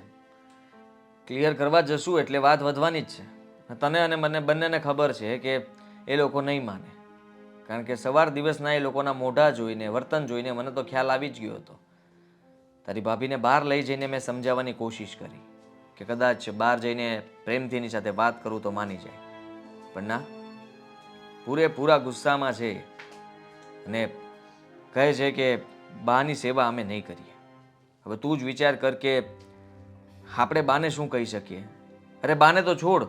Speaker 5: ક્લિયર કરવા જશું એટલે વાત વધવાની જ છે. તને અને મને બંનેને ખબર છે કે એ લોકો નહીં માને, કારણ કે સવાર દિવસના એ લોકોના મોઢા જોઈને, વર્તન જોઈને મને તો ખ્યાલ આવી જ ગયો હતો. તારી ભાભીને બહાર લઈ જઈને મેં સમજાવવાની કોશિશ કરી કે કદાચ બહાર જઈને પ્રેમથી એની સાથે વાત કરું તો માની જાય, પણ ના, પૂરેપૂરા ગુસ્સામાં છે અને કહે છે કે બાની સેવા અમે નહીં કરીએ. હવે તું જ વિચાર કર કે આપણે બાને શું કહી શકીએ? અરે બાને તો છોડ,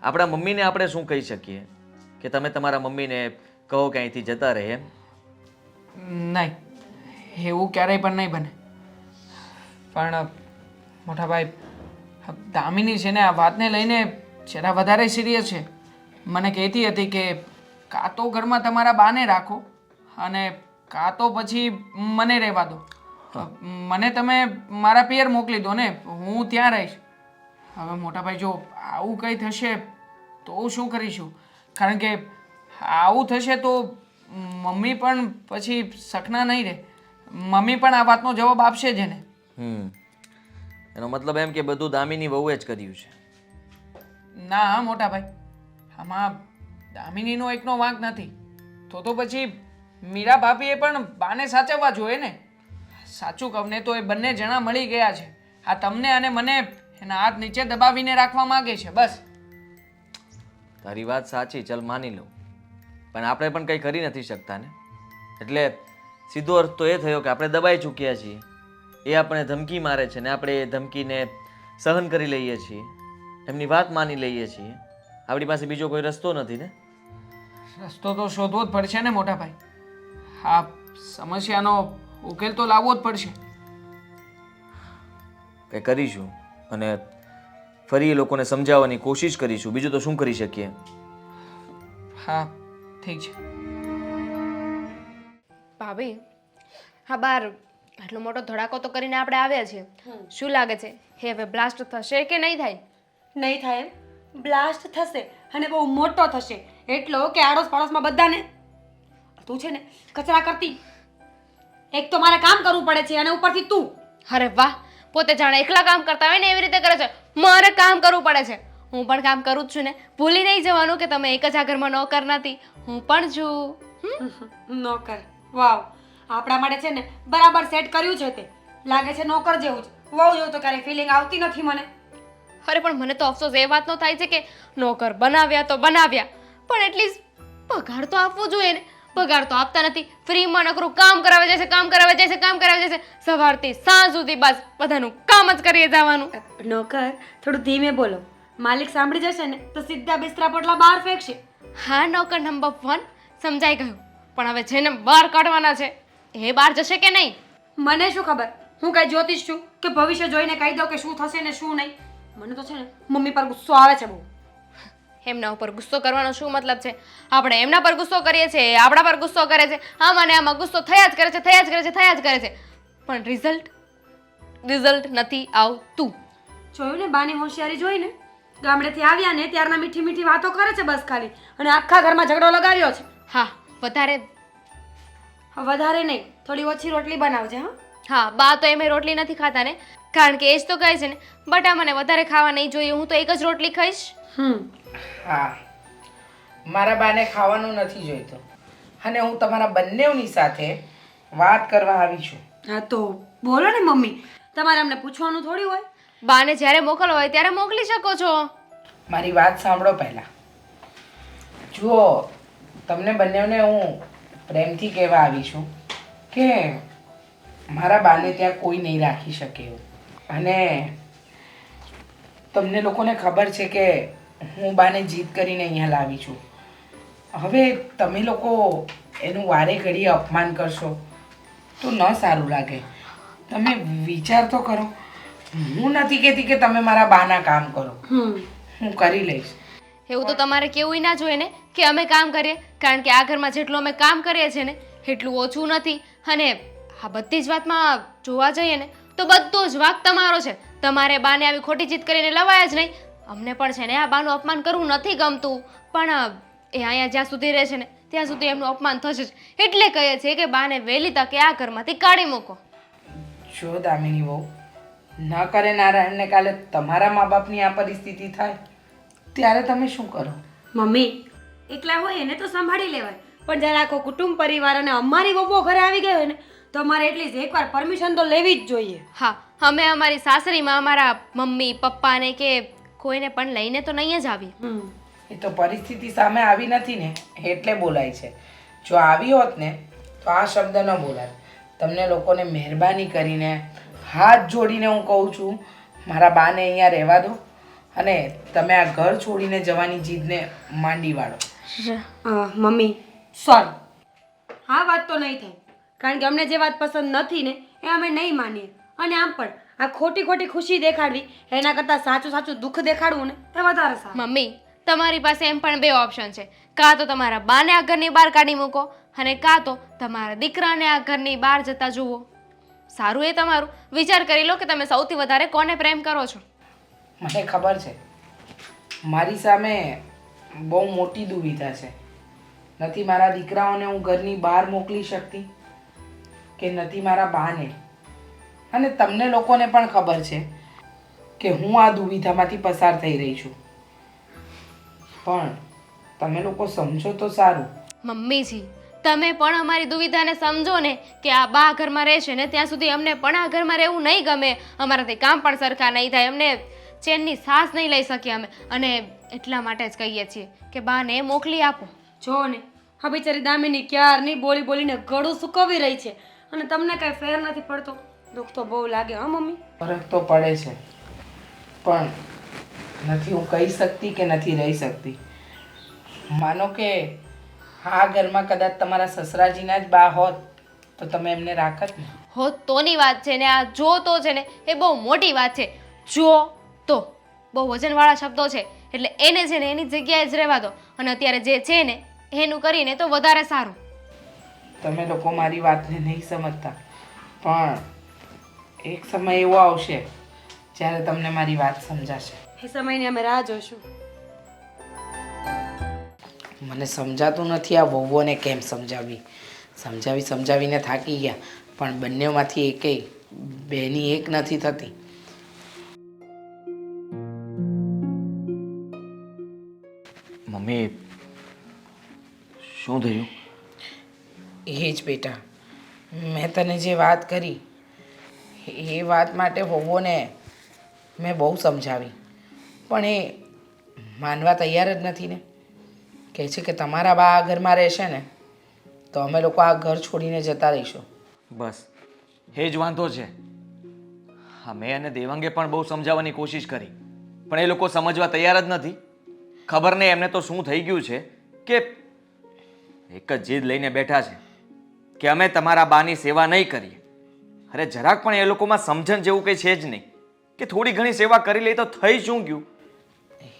Speaker 5: આપણા મમ્મીને આપણે શું કહી શકીએ કે તમે તમારા મમ્મીને કહો કે અહીંથી જતા રહે એમ?
Speaker 7: નહીં, એવું ક્યારેય પણ નહીં બને. પણ મોટા ભાઈ દામિની છે ને આ વાતને લઈને જરા વધારે સિરિયસ છે. મને કહેતી હતી કે કાં તો ઘરમાં તમારા બાને રાખો અને કાં તો પછી મને રહેવા દો. મને તમે મારા પિયર મોકલી દો ને, હું ત્યાં રહીશ. હવે મોટા ભાઈ જો આવું કંઈ થશે તો શું કરીશું? કારણ કે આવું થશે તો મમ્મી પણ પછી સખના નહીં રહે. મમ્મી પણ આ વાતનો જવાબ આપશે જ એને.
Speaker 5: એનો મતલબ એમ કે બધું દામિની વહુએ જ કર્યું છે.
Speaker 7: ના હા મોટા ભાઈ, આમાં દામિનીનો એકનો વાંક નથી. તો પછી મીરા ભાભીએ પણ બાને સાચવવા જોઈએ ને. સાચું કહું ને તો એ બંને જણા મળી ગયા છે. આ તમને અને મને એના હાથ નીચે દબાવીને રાખવા માંગે છે બસ.
Speaker 5: તારી વાત સાચી, ચલ માની લઉં, પણ આપણે પણ કંઈ કરી નથી શકતા ને. એટલે સીધો અર્થ તો એ થયો કે આપણે દબાઈ ચૂક્યા છીએ. એ આપણે ધમકી મારે છે ને આપણે એ ધમકીને સહન કરી લઈએ છીએ, એમની વાત માની લઈએ છીએ. આપણી પાસે બીજો કોઈ રસ્તો નથી ને.
Speaker 7: રસ્તો તો શોધવો જ પડશે ને મોટા ભાઈ. આ સમસ્યાનો ઉકેલ તો લાવવો જ પડશે.
Speaker 5: કંઈ કરીશું અને ફરી એ લોકોને સમજાવવાની કોશિશ કરીશું. બીજું તો શું કરી શકીએ?
Speaker 7: હા ઠીક છે.
Speaker 1: ભાભી, હા બાર આટલો મોટો ધડાકો તો કરીને આપણે આવ્યા છીએ. શું લાગે છે હે હવે બ્લાસ્ટ થશે કે નહીં થાય?
Speaker 2: નહીં થાય એમ? બ્લાસ્ટ થશે અને બહુ મોટો થશે, એટલો કે આડોશ પાડોશમાં બધાને. તું છે ને કચરા કરતી, એક તો મારે કામ કરવું પડે છે અને ઉપરથી તું.
Speaker 1: અરે વાહ, પોતે જાણે એકલા કામ કરતા હોય ને એવી રીતે કરે છે. મારે કામ કરવું પડે છે. હું પણ કામ કરું જ છું ને. ભૂલી નહીં જવાનું કે તમે એક જ આ ઘરમાં નોકર નથી, હું પણ છું.
Speaker 2: નોકર? વાવ, આપણા માટે છે ને બરાબર સેટ કર્યું છે તે. લાગે છે નોકર જેવું જ. વહુ જેવું તો ક્યારેય ફિલિંગ આવતી નથી મને.
Speaker 1: અરે પણ મને તો અફસોસ એ વાતનો થાય છે કે નોકર બનાવ્યા તો બનાવ્યા, પણ એટલીસ્ટ પગાર તો આપવો જોઈએ ને. પગાર તો આપતા નથી. ફ્રીમાં નકરું કામ કરાવે જશે, કામ કરાવે જશે, કામ કરાવે જશે. સવારથી સાંજ સુધી બસ બધાનું કામ જ કરીએ જવાનું.
Speaker 2: નોકર, થોડું ધીમે બોલો. માલિક સાંભળી જશે ને તો સીધા બિસ્તરા પોટલા બહાર ફેંકશે.
Speaker 1: હા નોકર નંબર 1 સમજાઈ ગયું, પણ હવે જેને બહાર કાઢવાના છે એ બહાર જશે કે નહીં?
Speaker 2: મને શું ખબર? હું કઈ જ્યોતિષ છું કે ભવિષ્ય જોઈને કહી દઉં કે શું થશે ને શું નહીં? મને તો છે ને મમ્મી પર ગુસ્સો આવે છે બહુ.
Speaker 1: એમના ઉપર ગુસ્સો કરવાનો શું મતલબ છે? આપણે એમના પર ગુસ્સો કરીએ છીએ, એ આપણા પર ગુસ્સો કરે છે. આમાં ને આમાં ગુસ્સો થયા જ કરે છે, થયા જ કરે છે, થયા જ કરે છે, પણ રિઝલ્ટ નથી આવતું.
Speaker 2: જોયું ને બાની હોશિયારી જોઈને? ગામડેથી આવ્યા ને ત્યારના મીઠી મીઠી વાતો કરે છે બસ ખાલી, અને આખા ઘરમાં ઝઘડો લગાવ્યો છે.
Speaker 1: હા
Speaker 2: વધારે નહીં, થોડી ઓછી રોટલી બનાવજે.
Speaker 1: હા બા તો એમે રોટલી નથી ખાતા ને, કારણ કે એ જ તો કહે છે ને બટા મને વધારે ખાવા નહીં જોઈએ, હું તો એક જ રોટલી ખાઈશ.
Speaker 3: હા, મારા બાને ખાવાનું નથી જોઈતું અને હું તમારા બંનેની સાથે વાત કરવા આવી છું.
Speaker 2: હા તો બોલો ને મમ્મી, તમારે અમને પૂછવાનું થોડી હોય.
Speaker 1: બાને જ્યારે મોકલવો હોય ત્યારે મોકલી શકો છો.
Speaker 3: મારી વાત સાંભળો પહેલાં. જુઓ, તમને બંનેને હું પ્રેમથી કહેવા આવી છું કે મારા બાને ત્યાં કોઈ નહીં રાખી શકે એવું. અને તમને લોકોને ખબર છે કે હું બાને જીદ કરીને અહીંયા લાવી છું. હવે તમે લોકો એનું વારે ઘડીએ અપમાન કરશો તો ન સારું લાગે. તમે વિચાર તો કરો. હું નથી કહેતી કે તમે મારા બાના કામ કરો, હું કરી લઈશ.
Speaker 1: એવું તો તમારે કેવું ના જોઈએ ને કે અમે કામ કરીએ, કારણ કે આ ઘરમાં જેટલું અમે કામ કરીએ છીએ ને એટલું ઓછું નથી. અને આ બધી જ વાતમાં જોવા જઈએ ને તો બધો જ વાંક તમારો છે. તમારે બાને આવી ખોટી જીત કરીને લવાય જ નહીં. અમને પણ છે ને આ બાનું અપમાન કરવું નથી ગમતું, પણ એ અહીંયા જ્યાં સુધી રહે છે ને ત્યાં સુધી એમનું અપમાન થશે જ. એટલે કહીએ છીએ કે બાને વહેલી તકે આ ઘરમાંથી કાઢી મૂકો.
Speaker 3: જો દામિની બહુ ન કરે નારાયણને કાલે તમારા મા બાપની આ પરિસ્થિતિ થાય ત્યારે તમે શું કરો?
Speaker 2: મમ્મી, એકલા હોય એને તો સંભાળી લેવાય, પણ જ્યારે આખો કુટુંબ પરિવાર અને અમારી વહુઓ ઘરે આવી ગયો હોય ને તો અમારે એટલીસ્ટ એકવાર પરમિશન તો લેવી જ જોઈએ.
Speaker 1: હા, અમે અમારી સાસરીમાં અમારા મમ્મી પપ્પાને કે કોઈને પણ લઈને તો નહીં જ આવી.
Speaker 3: એ તો પરિસ્થિતિ સામે આવી નથી ને એટલે બોલાય છે. જો આવી હોત ને તો આ શબ્દ ન બોલાત. તમને લોકોને મહેરબાની કરીને હાથ જોડીને હું કહું છું, મારા બાને અહીંયા રહેવા દો અને તમે આ ઘર છોડીને જવાની જીદને માંડી વાળો.
Speaker 2: મમ્મી સોરી, આ વાત તો નહીં થાય, કારણ કે અમને જે વાત પસંદ નથી ને એ અમે નહીં માનીએ. અને આમ પણ આ ખોટી ખોટી ખુશી દેખાડવી એના કરતાં સાચું સાચું દુઃખ દેખાડવું ને એ વધારે સારું.
Speaker 1: મમ્મી, તમારી પાસે એમ પણ બે ઓપ્શન છે. કાં તો તમારા બાને આ ઘરની બહાર કાઢી મૂકો અને કાં તો તમારા દીકરાને આ ઘરની બહાર જતા જુઓ. સારું એ તમારું. વિચાર કરી લો કે તમે સૌથી વધારે કોને પ્રેમ કરો છો.
Speaker 3: મને ખબર છે મારી સામે બહુ મોટી દુવિધા છે. નથી મારા દીકરાઓને હું ઘરની બહાર મોકલી શકતી કે નથી મારા બાને. અને તમને લોકોને પણ ખબર છે કે હું આ દુવિધામાંથી પસાર થઈ રહી છું. પણ તમે લોકો સમજો તો સારું.
Speaker 1: મમ્મીજી, તમે પણ અમારી દુવિધાને સમજો ને કે આ બા ઘરમાં રહેશે ને ત્યાં સુધી અમને પણ આ ઘરમાં રહેવું નહીં ગમે. અમારાથી કામ પણ સરખા નહીં થાય, અમને ચેનની સાસ નહીં લઈ શકીએ અમે. અને એટલા માટે જ કહીએ છીએ કે બાને મોકલી આપો.
Speaker 2: જો ને હા બિચારી દામિની ક્યારની બોલી બોલીને ગળું સુકવી રહી છે અને તમને કાંઈ ફેર નથી પડતો. દુઃખ તો બહુ લાગે હા મમ્મી.
Speaker 3: ફરક તો પડે છે, પણ નથી હું કહી શકતી કે નથી રહી શકતી. માનો કે આ ઘરમાં કદાચ તમારા સસરાજીના જ બા હોત તો તમે એમને રાખત ને.
Speaker 1: હો તોની વાત છે ને, આ જો તો છે ને એ બહુ મોટી વાત છે. જો તો બહુ વજનવાળા શબ્દો છે, એટલે એને છે ને એની જગ્યાએ જ રહેવા દો. અને અત્યારે જે છે ને એનું કરીને તો વધારે સારું.
Speaker 3: તમે લોકો મારી વાતને નહીં સમજતા, પણ એક સમય એવો આવશે જ્યારે તમને મારી વાત સમજાશે.
Speaker 2: એ સમયની અમે રાહ જોઈશું.
Speaker 3: મને સમજાતું નથી આ વહુઓને કેમ સમજાવીને થાકી ગયા, પણ બંનેમાંથી એકેય બેની એક નથી થતી.
Speaker 5: મમ્મી, શું થયું?
Speaker 3: એ જ બેટા, મેં તને જે વાત કરી એ વાત માટે વહુઓને મેં બહુ સમજાવી, પણ એ માનવા તૈયાર જ નથી ને. કહે છે કે તમારા બા આ ઘરમાં રહેશે ને તો અમે લોકો આ ઘર છોડીને જતા રહીશું.
Speaker 5: બસ એ જ વાંધો છે. હા, મેં અને દેવાંગે પણ બહુ સમજાવવાની કોશિશ કરી, પણ એ લોકો સમજવા તૈયાર જ નથી. ખબર નહીં એમને તો શું થઈ ગયું છે કે એક જ જીદ લઈને બેઠા છે કે અમે તમારા બાની સેવા નહીં કરીએ. અરે જરાક પણ એ લોકોમાં સમજણ જેવું કંઈ છે જ નહીં કે થોડી ઘણી સેવા કરી લે તો થઈ શું ગયું.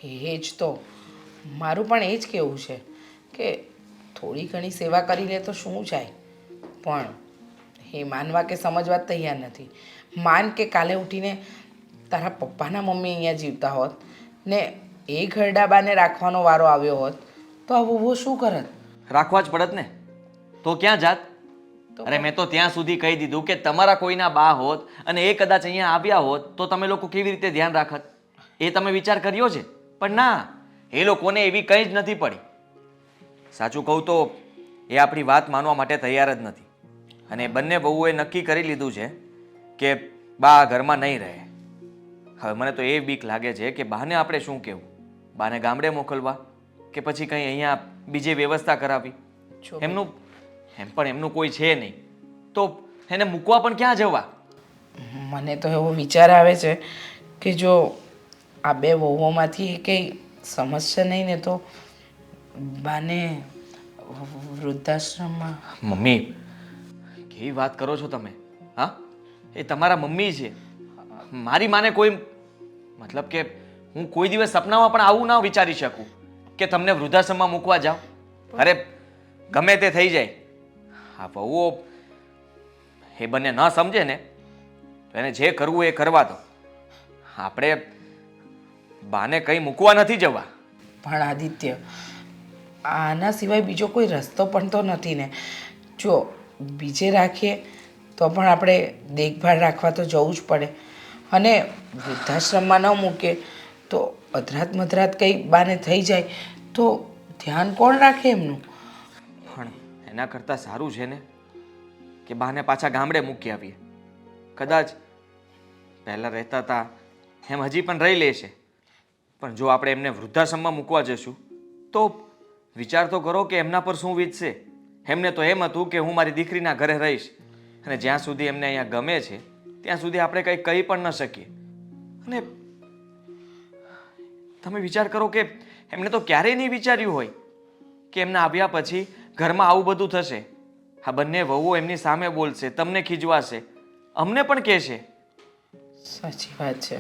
Speaker 3: એ જ તો મારું પણ એ જ કહેવું છે કે થોડી ઘણી સેવા કરી લે તો શું જાય, પણ એ માનવા કે સમજવા જ તૈયાર નથી. માન કે કાલે ઉઠીને તારા પપ્પાના મમ્મી અહીંયા જીવતા હોત ને એ ઘરડાબાને રાખવાનો વારો આવ્યો હોત તો આ વહુઓ શું કરત?
Speaker 5: રાખવા જ પડત ને, તો ક્યાં જાત? અરે મેં તો ત્યાં સુધી કહી દીધું કે તમારા કોઈના બા હોત અને એ કદાચ અહીંયા આવ્યા હોત તો તમે લોકો કેવી રીતે ધ્યાન રાખત, એ તમે વિચાર કર્યો છે? પણ ના, એ લોકોને એવી કંઈ જ નથી પડી. સાચું કહું તો એ આપણી વાત માનવા માટે તૈયાર જ નથી. અને બંને વહુએ નક્કી કરી લીધું છે કે બા આ ઘરમાં નહીં રહે. હવે મને તો એ બીક લાગે છે કે બાને આપણે શું કહેવું? બાને ગામડે મોકલવા કે પછી કંઈ અહીંયા બીજી વ્યવસ્થા કરાવી? એમનું કોઈ છે નહીં તો એને મૂકવા પણ ક્યાં જવા?
Speaker 3: મને તો એવો વિચાર આવે છે કે જો આ બે વહુઓમાંથી કંઈ સમજશે નહીં ને તો બાને વૃદ્ધાશ્રમમાં.
Speaker 5: મમ્મી, કેવી વાત કરો છો તમે? હા, એ તમારા મમ્મી છે. મારી માને કોઈ મતલબ કે હું કોઈ દિવસ સપનામાં પણ આવું ના વિચારી શકું કે તમને વૃદ્ધાશ્રમમાં મૂકવા જાઓ. અરે ગમે તે થઈ જાય, હા વહુઓ એ બંને ન સમજે ને તો એને જે કરવું એ કરવા દો. આપણે બાને કંઈ મૂકવા નથી જવા.
Speaker 3: પણ આદિત્ય, આના સિવાય બીજો કોઈ રસ્તો પણ તો નથી ને. જો બીજે રાખીએ તો પણ આપણે દેખભાળ રાખવા તો જવું જ પડે, અને વૃદ્ધાશ્રમમાં ન મૂકે તો અધરાત મધરાત કંઈ બાને થઈ જાય તો ધ્યાન કોણ રાખે એમનું?
Speaker 5: પણ એના કરતાં સારું છે ને કે બાને પાછા ગામડે મૂકી આવીએ. કદાચ પહેલાં રહેતા હતા એમ હજી પણ રહી લેશે, પણ જો આપણે એમને વૃદ્ધાશ્રમમાં મૂકવા જશું તો વિચાર તો કરો કે એમના પર શું વીતશે. એમને તો એમ હતું કે હું મારી દીકરીના ઘરે રહીશ અને જ્યાં સુધી એમને અહીંયા ગમે છે ત્યાં સુધી આપણે કંઈ કહી પણ ન શકીએ. અને તમે વિચાર કરો કે એમને તો ક્યારેય નહીં વિચાર્યું હોય કે એમના આવ્યા પછી ઘરમાં આવું બધું થશે. આ બંને વહુઓ એમની સામે બોલશે, તમને ખીજવાશે, અમને પણ કહેશે.
Speaker 3: સાચી વાત છે,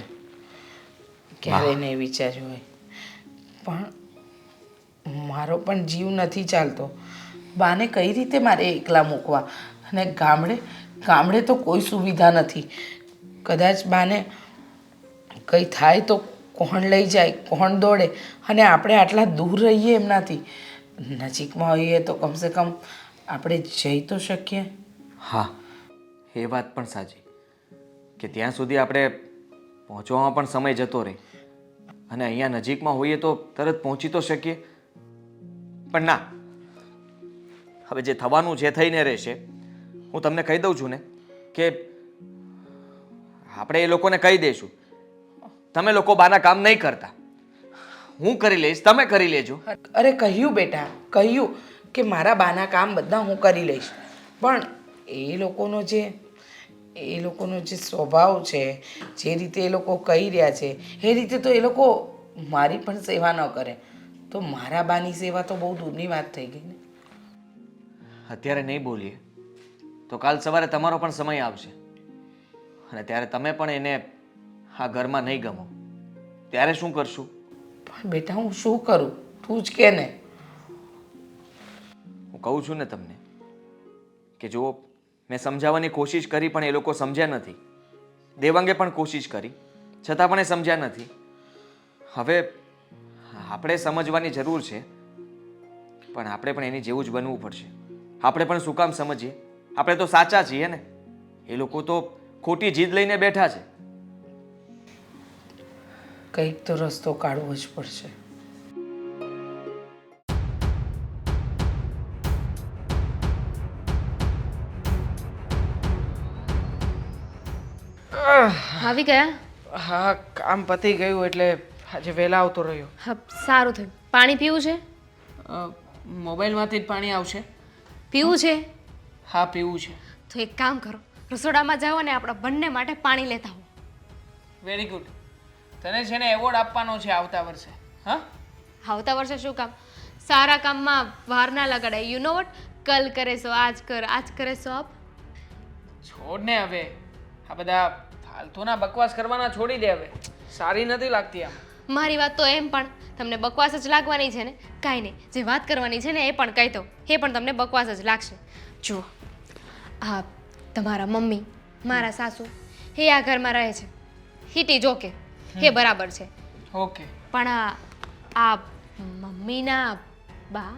Speaker 3: ક્યારેય નહીં વિચાર્યું હોય. પણ મારો પણ જીવ નથી ચાલતો. બાને કઈ રીતે મારે એકલા મૂકવા? અને ગામડે તો કોઈ સુવિધા નથી. કદાચ બાને કંઈ થાય તો કોણ લઈ જાય, કોણ દોડે? અને આપણે આટલા દૂર રહીએ એમનાથી, નજીકમાં હોઈએ તો કમસે કમ આપણે જઈ તો શકીએ.
Speaker 5: હા, એ વાત પણ સાચી કે ત્યાં સુધી આપણે પહોંચવામાં પણ સમય જતો રહે અને અહીંયા નજીકમાં હોઈએ તો તરત પહોંચી તો શકીએ, પણ ના, હવે જે થવાનું જે થઈને રહેશે. હું તમને કહી દઉં છું ને કે આપણે એ લોકોને કહી દઈશું તમે લોકો બાના કામ નહીં કરતા, હું કરી લઈશ, તમે કરી લેજો.
Speaker 3: અરે કહ્યું બેટા, કહ્યું કે મારા બાના કામ બધા હું કરી લઈશ, પણ એ લોકોનો જે સ્વભાવ છે, જે રીતે એ લોકો કહી રહ્યા છે એ રીતે તો એ લોકો મારી પણ સેવા ન કરે તો મારા બાની સેવા તો બહુ દૂરની વાત થઈ ગઈ ને.
Speaker 5: અત્યારે નહીં બોલીએ તો કાલ સવારે તમારો પણ સમય આવશે અને ત્યારે તમે પણ એને આ ઘરમાં નહીં ગમો, ત્યારે શું કરશું?
Speaker 3: પણ બેટા હું શું કરું, તું જ કે ને.
Speaker 5: હું કહું છું ને તમને કે જુઓ, મેં સમજાવવાની કોશિશ કરી પણ એ લોકો સમજ્યા નથી. દેવાંગે પણ કોશિશ કરી છતાં પણ એ સમજ્યા નથી. હવે આપણે સમજવાની જરૂર છે, પણ આપણે પણ એની જેવું જ બનવું પડશે. આપણે પણ શું કામ સમજીએ? આપણે તો સાચા છીએ ને, એ લોકો તો ખોટી જીદ લઈને બેઠા છે.
Speaker 3: કંઈક તો રસ્તો કાઢવો જ પડશે.
Speaker 1: આવી ગયા?
Speaker 7: હા, કામ પતી ગયું એટલે આજે વહેલા આવતો રહ્યો.
Speaker 1: હા, સારું થયું. પાણી પીવું છે?
Speaker 7: મોબાઈલમાંથી જ પાણી આવશે.
Speaker 1: પીવું છે?
Speaker 7: હા, પીવું છે.
Speaker 1: તો એક કામ કરો, રસોડામાં જાઓ અને આપણા બંને માટે પાણી લેતા આવો.
Speaker 7: Very good. તને છે ને એવોર્ડ આપવાનો છે આવતા વર્ષે. હા,
Speaker 1: આવતા વર્ષે શું કામ? સારા કામમાં વાર ના લગાડાય. યુ નો વોટ, કલ કરે સો આજ કર, આજ કરે સો અબ.
Speaker 7: છોડ ને હવે આ બધા ફાલતુના બકવાસ કરવાના છોડી દે હવે. સારી નથી લાગતી આમ.
Speaker 1: મારી વાત તો એમ પણ તમને બકવાસ જ લાગવાની છે ને? કાંઈ નહીં, જે વાત કરવાની છે ને એ પણ કહી દો, એ પણ તમને બકવાસ જ લાગશે. જુઓ, આ તમારા મમ્મી, મારા સાસુ, એ આ ઘરમાં રહે છે. ઇટ ઇઝ ઓકે, એ બરાબર છે.
Speaker 7: ઓકે.
Speaker 1: પણ આ મમ્મીના બા,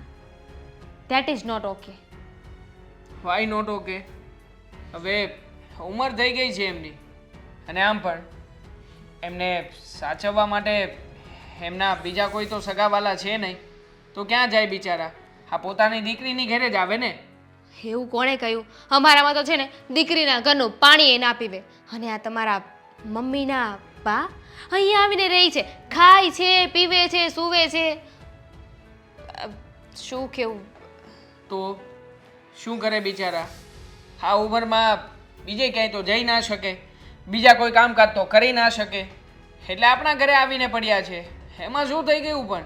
Speaker 1: that is not okay.
Speaker 7: Why not okay? હવે ઉંમર થઈ ગઈ છે એમની, અને આમ પણ એમને સાચવવા માટે એમના બીજા કોઈ તો સગાવાલા છે નહીં, તો ક્યાં જાય બિચારા? આ પોતાની દીકરીની ઘરે જ આવે ને.
Speaker 1: એવું કોણે કહ્યું? અમારામાં તો છે ને દીકરીના ઘરનું પાણી એ ના પીવે. અને આ તમારા મમ્મીના બા અહીંયા આવીને રહી છે, ખાય છે, પીવે છે, સૂવે છે. શું કેવું?
Speaker 7: તો શું કરે બિચારા? આ ઉંમરમાં બીજે ક્યાંય તો જઈ ના શકે, બીજા કોઈ કામકાજ તો કરી ના શકે, એટલે આપણા ઘરે આવીને પડ્યા છે. એમાં શું થઈ ગયું?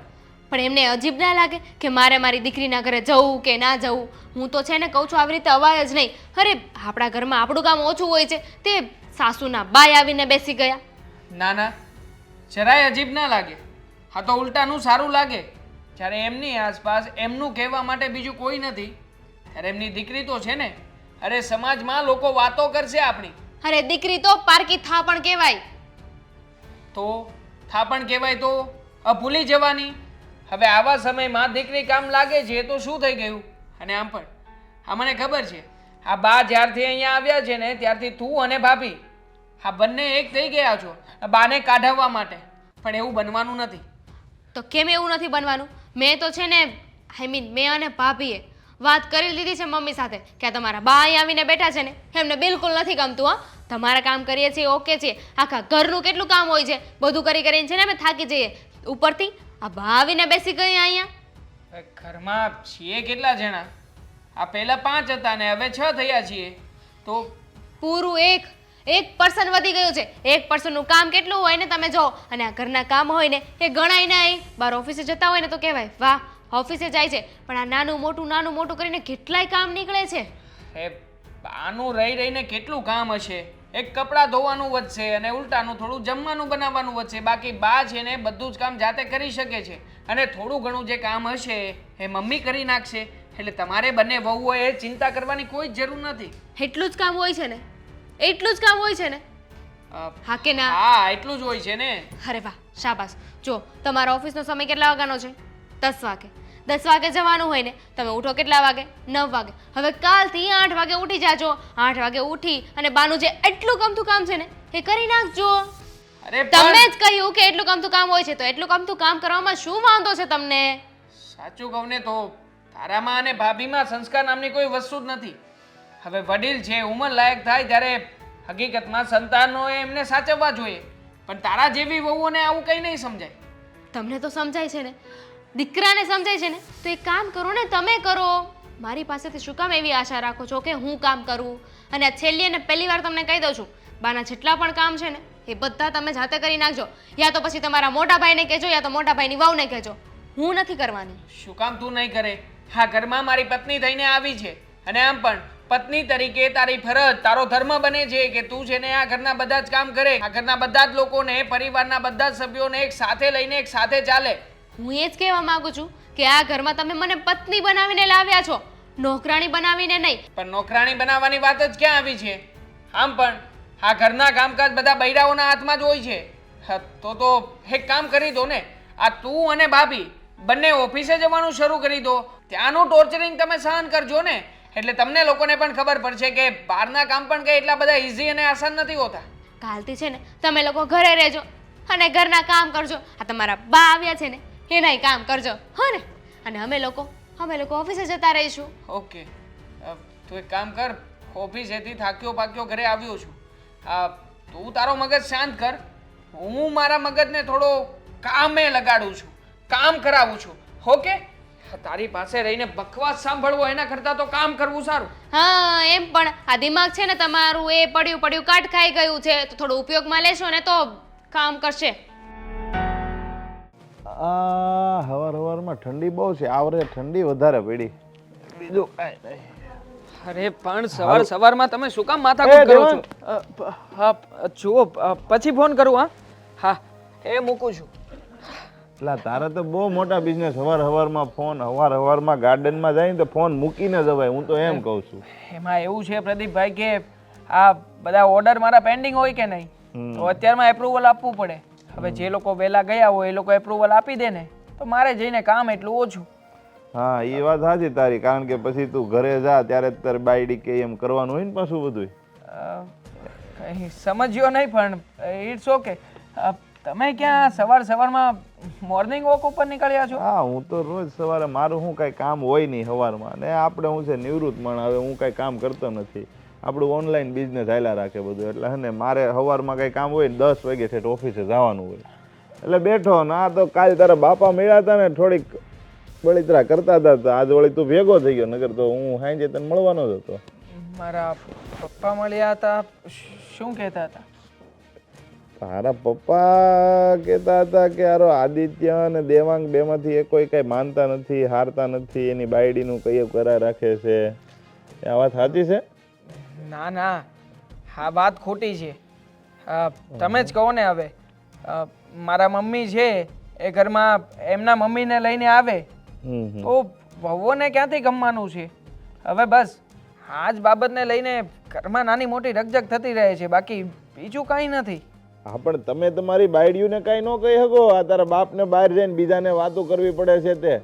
Speaker 1: પણ એમને અજીબ ના લાગે કે મારે મારી દીકરીના ઘરે જવું કે ના જવું? હું તો છે ને કહું છું આવી રીતે અવાય જ નહીં. અરે આપણા ઘરમાં આપણું કામ ઓછું હોય છે, તે સાસુના બાય આવીને બેસી ગયા.
Speaker 7: ના ના, જરાય અજીબ ના લાગે. હા, તો ઉલટાનું સારું લાગે. જ્યારે એમની આસપાસ એમનું કહેવા માટે બીજું કોઈ નથી, ત્યારે એમની દીકરી તો છે ને. અરે સમાજમાં લોકો વાતો કરશે આપણી.
Speaker 1: અરે દીકરી તો પારકી થાપણ કહેવાય.
Speaker 7: તો થાપણ કહેવાય તો ભૂલી જવાની. હવે આવા સમયમાં દીકરી કામ લાગે છે તો શું થઈ ગયું? અને આમ પણ આ મને ખબર છે, આ બા જ્યારથી અહીંયા આવ્યા છે ને ત્યારથી તું અને ભાભી આ બંને એક થઈ ગયા છો બાને કાઢવવા માટે. પણ એવું બનવાનું નથી.
Speaker 1: તો કેમ એવું નથી બનવાનું? મેં તો છે ને મેં અને ભાભીએ વાત કરી લીધી છે મમ્મી સાથે કે આ તમારા બા અહીં આવીને બેઠા છે ને, એમને બિલકુલ નથી ગમતું. હા, તમારા કામ કરીએ છીએ ઓકે છે, આખા ઘરનું કેટલું કામ હોય છે, બધું કરી કરીને છે ને અમે થાકી જઈએ. ઉપરથી આ બા આવીને બેસી ગઈ અહીંયા.
Speaker 7: ઘરમાં છીએ કેટલા જણા? આ પહેલા 5 હતા ને હવે 6 થયા છીએ. તો
Speaker 1: પૂરું એક પર્સન વધી ગયું છે. એક પર્સનનું કામ કેટલું હોય ને તમે જો. અને આ ઘરના કામ હોય ને એ ગણાય નહીં. બહાર ઓફિસે જતા હોય ને તો કહેવાય વાહ ઓફિસે જાય છે, પણ આ નાનું મોટું કરીને કેટલાય કામ નીકળે છે.
Speaker 7: એ બાનું રહી રહીને કેટલું કામ હશે? એક કપડાં ધોવાનું વધશે અને ઉલટાનું થોડું જમવાનું બનાવવાનું વધશે. બાકી બા છે ને બધું જ કામ જાતે કરી શકે છે, અને થોડું ઘણું જે કામ હશે એ મમ્મી કરી નાખશે. એટલે તમારે બંને વહુઓએ ચિંતા કરવાની કોઈ જ જરૂર નથી.
Speaker 1: એટલું જ કામ હોય છે ને? એટલું જ કામ હોય છે ને? હા કે ના?
Speaker 7: હા, એટલું જ હોય છે ને.
Speaker 1: અરે વાહ, શાબાશ. જો તમારો ઓફિસનો સમય કેટલા વાગ્યાનો છે? 10 વાગે. 10 વાગે જવાનું હોય ને તમે ઉઠો કેટલા વાગે? 9 વાગે. હવે કાલથી 8 વાગે ઉઠી જાજો. 8 વાગે ઉઠી અને બાનું જે એટલું ગમતું કામ છે ને એ કરી નાખજો.
Speaker 7: અરે
Speaker 1: તમે જ કહ્યું કે એટલું ગમતું કામ હોય છે તો એટલું ગમતું કામ કરવામાં શું વાંધો છે તમને?
Speaker 7: સાચું કહું ને તો તારામાં અને ભાભીમાં સંસ્કાર નામની કોઈ વસ્તુ જ નથી. હવે વડીલ છે, ઉંમર લાયક થાય ત્યારે હકીકતમાં સંતાનોએ એમને સાચવવા જોઈએ, પણ તારા જેવી વહુઓને આવું કંઈ નહીં સમજાય.
Speaker 1: તમને તો સમજાય છે ને, દીકરાને સમજાય છે ને, તો એક કામ કરો ને, તમે કરો. મારી પાસેથી શું કામ એવી આશા રાખો છો કે હું કામ કરું? અને આ છેલ્લી અને પહેલી વાર તમને કહી દઉં છું, બાના જેટલા પણ કામ છે ને એ બધા તમે જાતે કરી નાખજો. યા તો પછી તમારા મોટા ભાઈને કહેજો, યા તો મોટા ભાઈની વહુને કહેજો. હું નથી કરવાની.
Speaker 7: શું કામ તું નહીં કરે? હા, ઘરમાં મારી પત્ની થઈને આવી છે, અને આમ પણ પત્ની તરીકે તારી ફરજ, તારો ધર્મ બને છે કે તું છે ને આ ઘરના બધા જ કામ કરે, આ ઘરના બધા જ લોકોને, પરિવારના બધા જ સભ્યોને એક સાથે લઈને એક સાથે ચાલે.
Speaker 1: હું એ જ કહેવા માંગુ છું કે આ ઘરમાં તમે મને પત્ની બનાવીને લાવ્યા છો, નોકરાણી બનાવીને નહીં.
Speaker 7: પણ નોકરાણી બનાવવાની વાત જ ક્યાં આવી છે? આમ પણ આ ઘરના કામકાજ બધા બૈરાઓના હાથમાં જ હોય છે. હા, તો એક કામ કરી દો ને, આ તું અને ભાભી બંને ઓફિસે જવાનું શરૂ કરી દો. ત્યાંનું ટોર્ચરિંગ તમે સહન કરજો ને, એટલે તમને લોકોને પણ ખબર પડશે કે બહારના કામ પણ કંઈ એટલા બધા ઇઝી અને આસાન નથી હોતા.
Speaker 1: કાલથી છે ને તમે લોકો ઘરે રહેજો અને ઘરના કામ કરજો. આ તમારા બા આવ્યા છે ને એનાય કામ કરજો, હો ને? અને અમે લોકો ઓફિસે જતા રહીશું.
Speaker 7: ઓકે, તું એક કામ કર, ઓફિસેથી થાક્યો પાક્યો ઘરે આવ્યો છું. તું તારો મગજ શાંત કર, હું મારા મગજને થોડો કામે લગાડું છું, કામ કરાવું છું. ઓકે? તારી પાસે રહીને બકવાસ સાંભળવો એના કરતાં તો કામ કરવું સારું.
Speaker 1: હા, એમ પણ આ દિમાગ છે ને તમારું એ પડ્યું કાટ ખાઈ ગયું છે, તો થોડો ઉપયોગમાં લેશો ને તો કામ કરશે.
Speaker 8: આ હવારમાં ઠંડી બહુ છે, આ વખતે ઠંડી વધારે પડી. બીજું કાંઈ નહીં.
Speaker 7: અરે પણ સવારમાં તમે શું કામ માથાકૂટ કરો છો? હા, જુઓ, પછી ફોન કરું. હા, એ મૂકું છું.
Speaker 8: એટલે તારે તો બહુ મોટા બિઝનેસ, હવારમાં ફોન, હવારમાં ગાર્ડનમાં જાય ને તો ફોન મૂકીને જવાય, હું તો એમ કહું છું.
Speaker 7: એમાં એવું છે પ્રદીપભાઈ કે આ બધા ઓર્ડર મારા પેન્ડિંગ હોય કે નહીં, તો અત્યારમાં એપ્રુવલ આપવું પડે. હવે જે લોકો વહેલા ગયા હોય એ લોકો એપ્રુવલ આપી દે ને તો મારે જઈને કામ એટલું ઓછું.
Speaker 8: હા, એ વાત સાચી તારી, કારણ કે પછી તું ઘરે જા ત્યારે તારે બાયડી કે એમ કરવાનું હોય ને પાછું બધું.
Speaker 7: કંઈ સમજ્યો નહીં, પણ ઇટ્સ ઓકે. તમે ક્યાં સવારમાં મોર્નિંગ વોક ઉપર નીકળ્યા છો?
Speaker 8: હા, હું તો રોજ સવારે, મારું શું કાંઈ કામ હોય નહીં સવારમાં, ને આપણે હું છે નિવૃત્ત માણસ, હવે હું કાંઈ કામ કરતો નથી, આપણું ઓનલાઈન બિઝનેસ હાલ્યા રાખે બધું, એટલે હે ને મારે સવારમાં કંઈ કામ હોય ને 10 વાગે ઠેઠ ઓફિસે જવાનું હોય, એટલે બેઠો ને આ તો કાલે તારા બાપા મળ્યા હતા ને થોડીક બળિતરા કરતા હતા, આજ વળી તું ભેગો થઈ ગયો, નગર તો હું સાંજે તને મળવાનો જ હતો.
Speaker 7: મારા પપ્પા મળ્યા હતા, શું કહેતા હતા?
Speaker 8: તારા પપ્પા કહેતા હતા કે આરો આદિત્ય અને દેવાંગ બેમાંથી એ કોઈ કઈ માનતા નથી, હારતા નથી, એની બાયડીનું કઈ કરાર રાખે છે. આ વાત સાચી છે?
Speaker 7: ના, આ વાત ખોટી છે. તમે જ કહો ને. હવે મારા મમ્મી છે એ ઘરમાં એમના મમ્મીને લઈને આવે તો વહુઓને ક્યાંથી ગમવાનું છે? હવે બસ આ જ બાબતને લઈને ઘરમાં નાની મોટી રકઝક થતી રહે છે, બાકી બીજું કાંઈ નથી.
Speaker 8: હા, પણ તમે તમારી બાયડીઓને કાંઈ ન કહી શકો? આ તારા બાપને બહાર જઈને બીજાને વાતો કરવી પડે છે તે.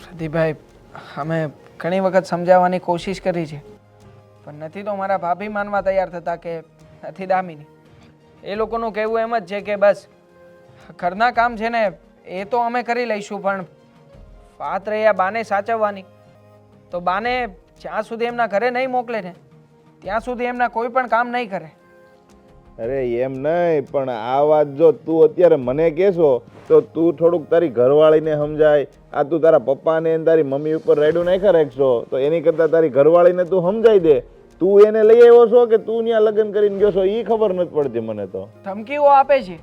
Speaker 7: સતીભાઈ, અમે ઘણી વખત સમજાવવાની કોશિશ કરી છે, પણ નથી તો મારા ભાભી માનવા તૈયાર થતા કે નથી દામિની. એ લોકોનું કહેવું એમ જ છે કે બસ ઘરના કામ છે ને એ તો અમે કરી લઈશું, પણ વાત રહી આ બાને સાચવવાની, તો બાને જ્યાં સુધી એમના ઘરે નહીં મોકલે ને ત્યાં સુધી એમના કોઈ પણ કામ નહીં કરે.
Speaker 8: અરે એમ નહીં, પણ આ વાત જો તું અત્યારે મને કહેશો તો તું થોડુંક તારી ઘરવાળીને સમજાય. આ તું તારા પપ્પાને તારી મમ્મી ઉપર રેડું નાખ્યા રાખશો તો એની કરતાં તારી ઘરવાળીને તું સમજાઈ દે. તું એને લઈ આવ્યો છો કે તું ત્યાં લગ્ન કરીને ગયો છો એ ખબર નથી પડતી મને તો.
Speaker 7: ધમકીઓ આપે છે,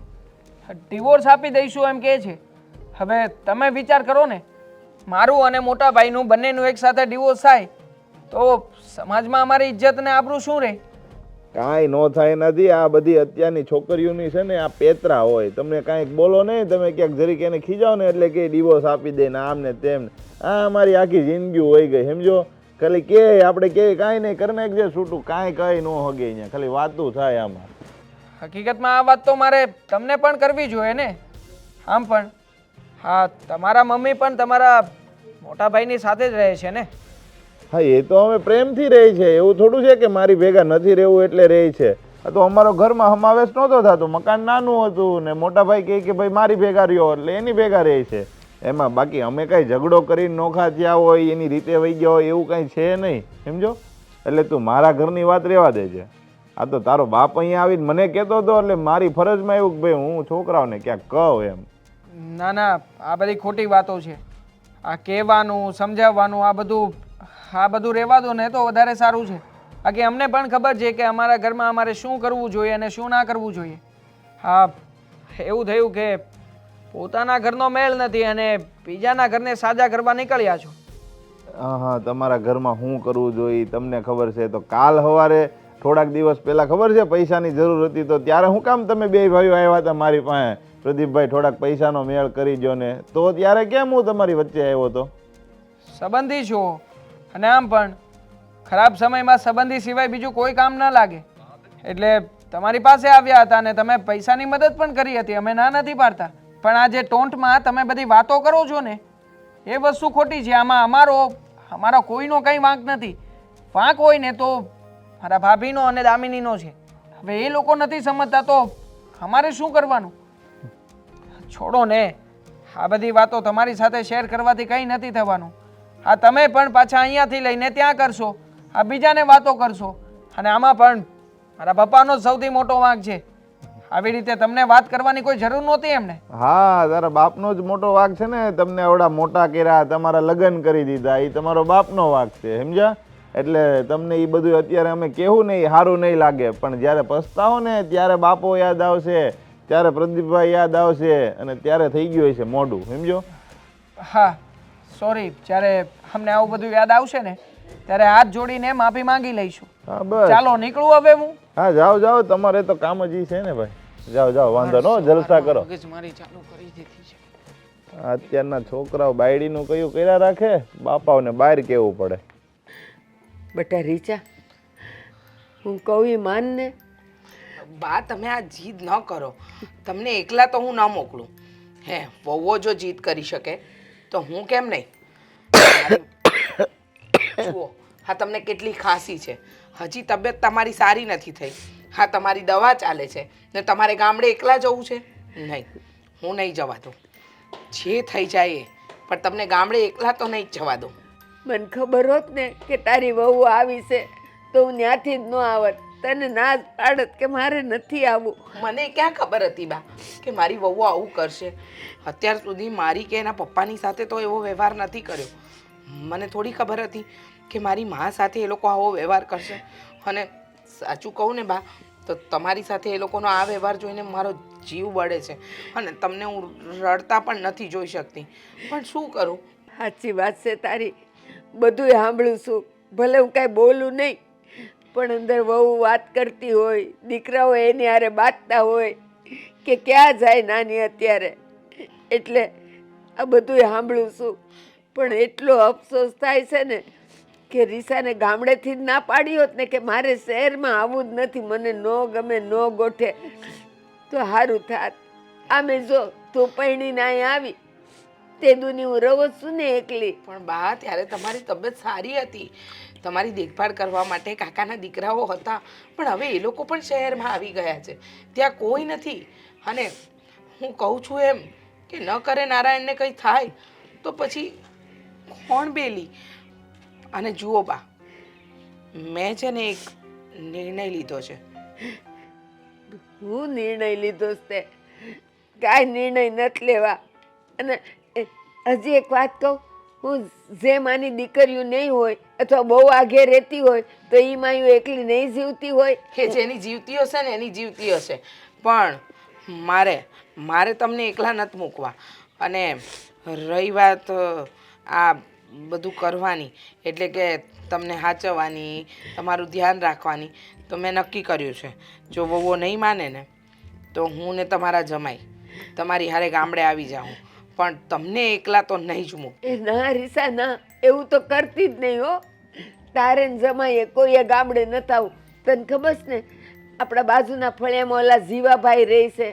Speaker 7: ડિવોર્સ આપી દઈશું એમ કહે છે. હવે તમે વિચાર કરો ને, મારું અને મોટા ભાઈનું બંનેનું એક સાથે ડિવોર્સ થાય તો સમાજમાં અમારી ઇજ્જત ને આબરૂ શું રહે?
Speaker 8: કાંઈ ન થાય નથી. આ બધી અત્યારની છોકરીઓની છે ને આ પેતરા હોય, તમને કાંઈક બોલો નહીં, તમે ક્યાંક જરીક એને ખીજાવ ને એટલે કે ડિવોર્સ આપી દે ને આમ ને તેમ. આ અમારી આખી જિંદગી હોય ગઈ, સમજો. ખાલી કે આપણે કે કાંઈ નહીં કરી નાખજે છૂટું, કાંઈ કંઈ ન હગે અહીંયા, ખાલી વાતું થાય આમાં.
Speaker 7: હકીકતમાં આ વાત તો મારે તમને પણ કરવી જોઈએ ને. આમ પણ હા, તમારા મમ્મી પણ તમારા મોટા ભાઈની સાથે જ રહે છે ને?
Speaker 8: હા, એ તો અમે પ્રેમથી રહી છે. એવું થોડું છે કે મારી ભેગા નથી રહેવું એટલે રહી છે. આ તો અમારો ઘરમાં સમાવેશ નહોતો થતો. મકાન નાનું હતું ને મોટા ભાઈ કહે કે ભાઈ મારી ભેગા રહ્યો એટલે એની ભેગા રહે છે. એમાં બાકી અમે કાંઈ ઝઘડો કરીને નોખા થયા હોય, એની રીતે વહી ગયા હોય એવું કાંઈ છે નહીં, સમજો. એટલે તું મારા ઘરની વાત રહેવા દેજે. આ તો તારો બાપ અહીંયા આવીને મને કહેતો હતો એટલે મારી ફરજમાં એવું કે ભાઈ હું છોકરાઓને ક્યાંક કહું એમ.
Speaker 7: ના ના, આ બધી ખોટી વાતો છે. આ કહેવાનું, સમજાવવાનું, આ બધું રહેવા દો ને તો વધારે સારું છે. બાકી અમને પણ ખબર છે કે અમારા ઘરમાં અમારે શું કરવું જોઈએ અને શું ના કરવું જોઈએ. હા, એવું થયું કે પોતાના ઘરનો મેળ નથી અને બીજાના ઘરને સાજા કરવા નીકળ્યા છો.
Speaker 8: હા, તમારા ઘરમાં શું કરવું જોઈએ તમને ખબર છે. તો કાલ સવારે થોડાક દિવસ પહેલાં ખબર છે પૈસાની જરૂર હતી તો ત્યારે હું કામ તમે બે ભાઈઓ આવ્યા હતા મારી પાસે, પ્રદીપભાઈ થોડાક પૈસાનો મેળ કરી જો ને, તો ત્યારે કેમ હું તમારી વચ્ચે આવ્યો હતો?
Speaker 7: સંબંધી છો અને આમ પણ ખરાબ સમયમાં સંબંધી સિવાય બીજું કોઈ કામ ન લાગે એટલે તમારી પાસે આવ્યા હતા અને તમે પૈસાની મદદ પણ કરી હતી. અમે ના નથી પાડતા, પણ આ જે ટોન્ટમાં તમે બધી વાતો કરો છો ને એ વસ્તુ ખોટી છે. આમાં અમારો કોઈનો કંઈ વાંક નથી. વાંક હોય ને તો મારા ભાભીનો અને દામિનીનો છે. હવે એ લોકો નથી સમજતા તો અમારે શું કરવાનું? છોડો ને, આ બધી વાતો તમારી સાથે શેર કરવાથી કંઈ નથી થવાનું. આ તમે પણ પાછા અહીંયાથી લઈને ત્યાં કરશો, આ બીજાને વાતો કરશો અને આમાં પણ મારા પપ્પાનો સૌથી મોટો વાંક છે. આવી રીતે તમને વાત કરવાની કોઈ જરૂર નહોતી એમને.
Speaker 8: હા, તારા બાપનો જ મોટો વાંક છે ને. તમને આવડા મોટા કર્યા, તમારા લગ્ન કરી દીધા, એ તમારો બાપનો વાંક છે, સમજ્યા? એટલે તમને એ બધું અત્યારે અમે કહેવું નહીં, સારું નહીં લાગે, પણ જ્યારે પસ્તાવો ને ત્યારે બાપો યાદ આવશે, ત્યારે પ્રદીપભાઈ યાદ આવશે અને ત્યારે થઈ ગયું હશે મોઢું, સમજો.
Speaker 7: હા, સોરી, જ્યારે અમને આવું બધું યાદ આવશે ને ત્યારે હાથ જોડીને માફી માંગી લઈશું.
Speaker 8: હા, બસ.
Speaker 7: ચાલો નીકળું હવે હું.
Speaker 8: હા, જાઓ જાઓ, તમારે તો કામ જ ઈ છે ને ભાઈ. જાઓ જાઓ, વાંધો ન, જલસા કરો.
Speaker 7: મારી ચાલુ કરી દીધી છે.
Speaker 8: અત્યારના છોકરાઓ બાયડીનું કયું કર્યા રાખે, બાપાઓને બહાર કેવું પડે.
Speaker 4: બેટા રીચા, હું કહું એ માન ને.
Speaker 3: બા તમે આ જીદ ન કરો. તમને એકલા તો હું ન મોકલું. હે, વહુઓ જો જીદ કરી શકે તો હું કેમ નહીં? જુઓ, હા તમને કેટલી ખાંસી છે, હજી તબિયત તમારી સારી નથી થઈ. હા, તમારી દવા ચાલે છે ને તમારે ગામડે એકલા જવું છે? નહીં, હું નહીં જવા દઉં. જે થઈ જાય એ, પણ તમને ગામડે એકલા તો નહીં જ જવા દઉં.
Speaker 4: મને ખબર હોત ને કે તારી વહુ આવી છે તો હું ત્યાંથી જ ન આવત, તને ના જ પાડત કે મારે નથી આવવું.
Speaker 3: મને ક્યાં ખબર હતી બા કે મારી વહુ આવું કરશે? અત્યાર સુધી મારી કે એના પપ્પાની સાથે તો એવો વ્યવહાર નથી કર્યો. મને થોડી ખબર હતી કે મારી મા સાથે એ લોકો આવો વ્યવહાર કરશે. અને સાચું કહું ને બા તો તમારી સાથે એ લોકોનો આ વ્યવહાર જોઈને મારો જીવ બળે છે અને તમને હું રડતા પણ નથી જોઈ શકતી. પણ શું કરું?
Speaker 4: સાચી વાત છે તારી, બધું સાંભળું છું, ભલે હું કાંઈ બોલું નહીં, પણ અંદર વહુ વાત કરતી હોય, દીકરાઓ એની હારે બાંધતા હોય કે ક્યાં જાય નાની અત્યારે, એટલે આ બધું સાંભળું છું. પણ એટલો અફસોસ થાય છે ને કે રીસાને ગામડેથી જ ના પાડી હોત ને કે મારે શહેરમાં આવવું જ નથી, મને ન ગમે, ન ગોઠે તો સારું થાત. આમે જો તું પૈણીને અહીં આવી તે દુની હું રહું છું ને એકલી.
Speaker 3: પણ બા ત્યારે તમારી તબિયત સારી હતી, તમારી દેખભાળ કરવા માટે કાકાના દીકરાઓ હતા, પણ હવે એ લોકો પણ શહેરમાં આવી ગયા છે, ત્યાં કોઈ નથી. અને હું કહું છું એમ કે ન કરે નારાયણને કંઈ થાય તો પછી કોણ બેલી? અને જુઓ બા, મેં છે ને એક નિર્ણય લીધો છે.
Speaker 4: હું નિર્ણય લીધો છે? કાંઈ નિર્ણય નથી લેવા. અને હજી એક વાત કહું, હું જે માની દીકરીઓ નહીં હોય અથવા બહુ આગે રહેતી હોય તો એ માયું એકલી નહીં જીવતી હોય.
Speaker 3: કે જેની જીવતી હશે ને એની જીવતી હશે, પણ મારે તમને એકલા નથી મૂકવા. અને રહી વાત આ બધું કરવાની એટલે કે તમને સાચવવાની, તમારું ધ્યાન રાખવાની, તો મેં નક્કી કર્યું છે જો વહુઓ નહીં માને ને તો હું ને તમારા જમાઈ તમારી હારે ગામડે આવી જાઉં, પણ તમને એકલા તો નહીં જ મૂક.
Speaker 4: એ ના રીસા ના, એવું તો કરતી જ નહીં હો. તારે ને જમાઈએ કોઈએ ગામડે નતા આવું. તને ખબર છે ને આપણા બાજુના ફળિયામાં ઓલા જીવાભાઈ રહે છે,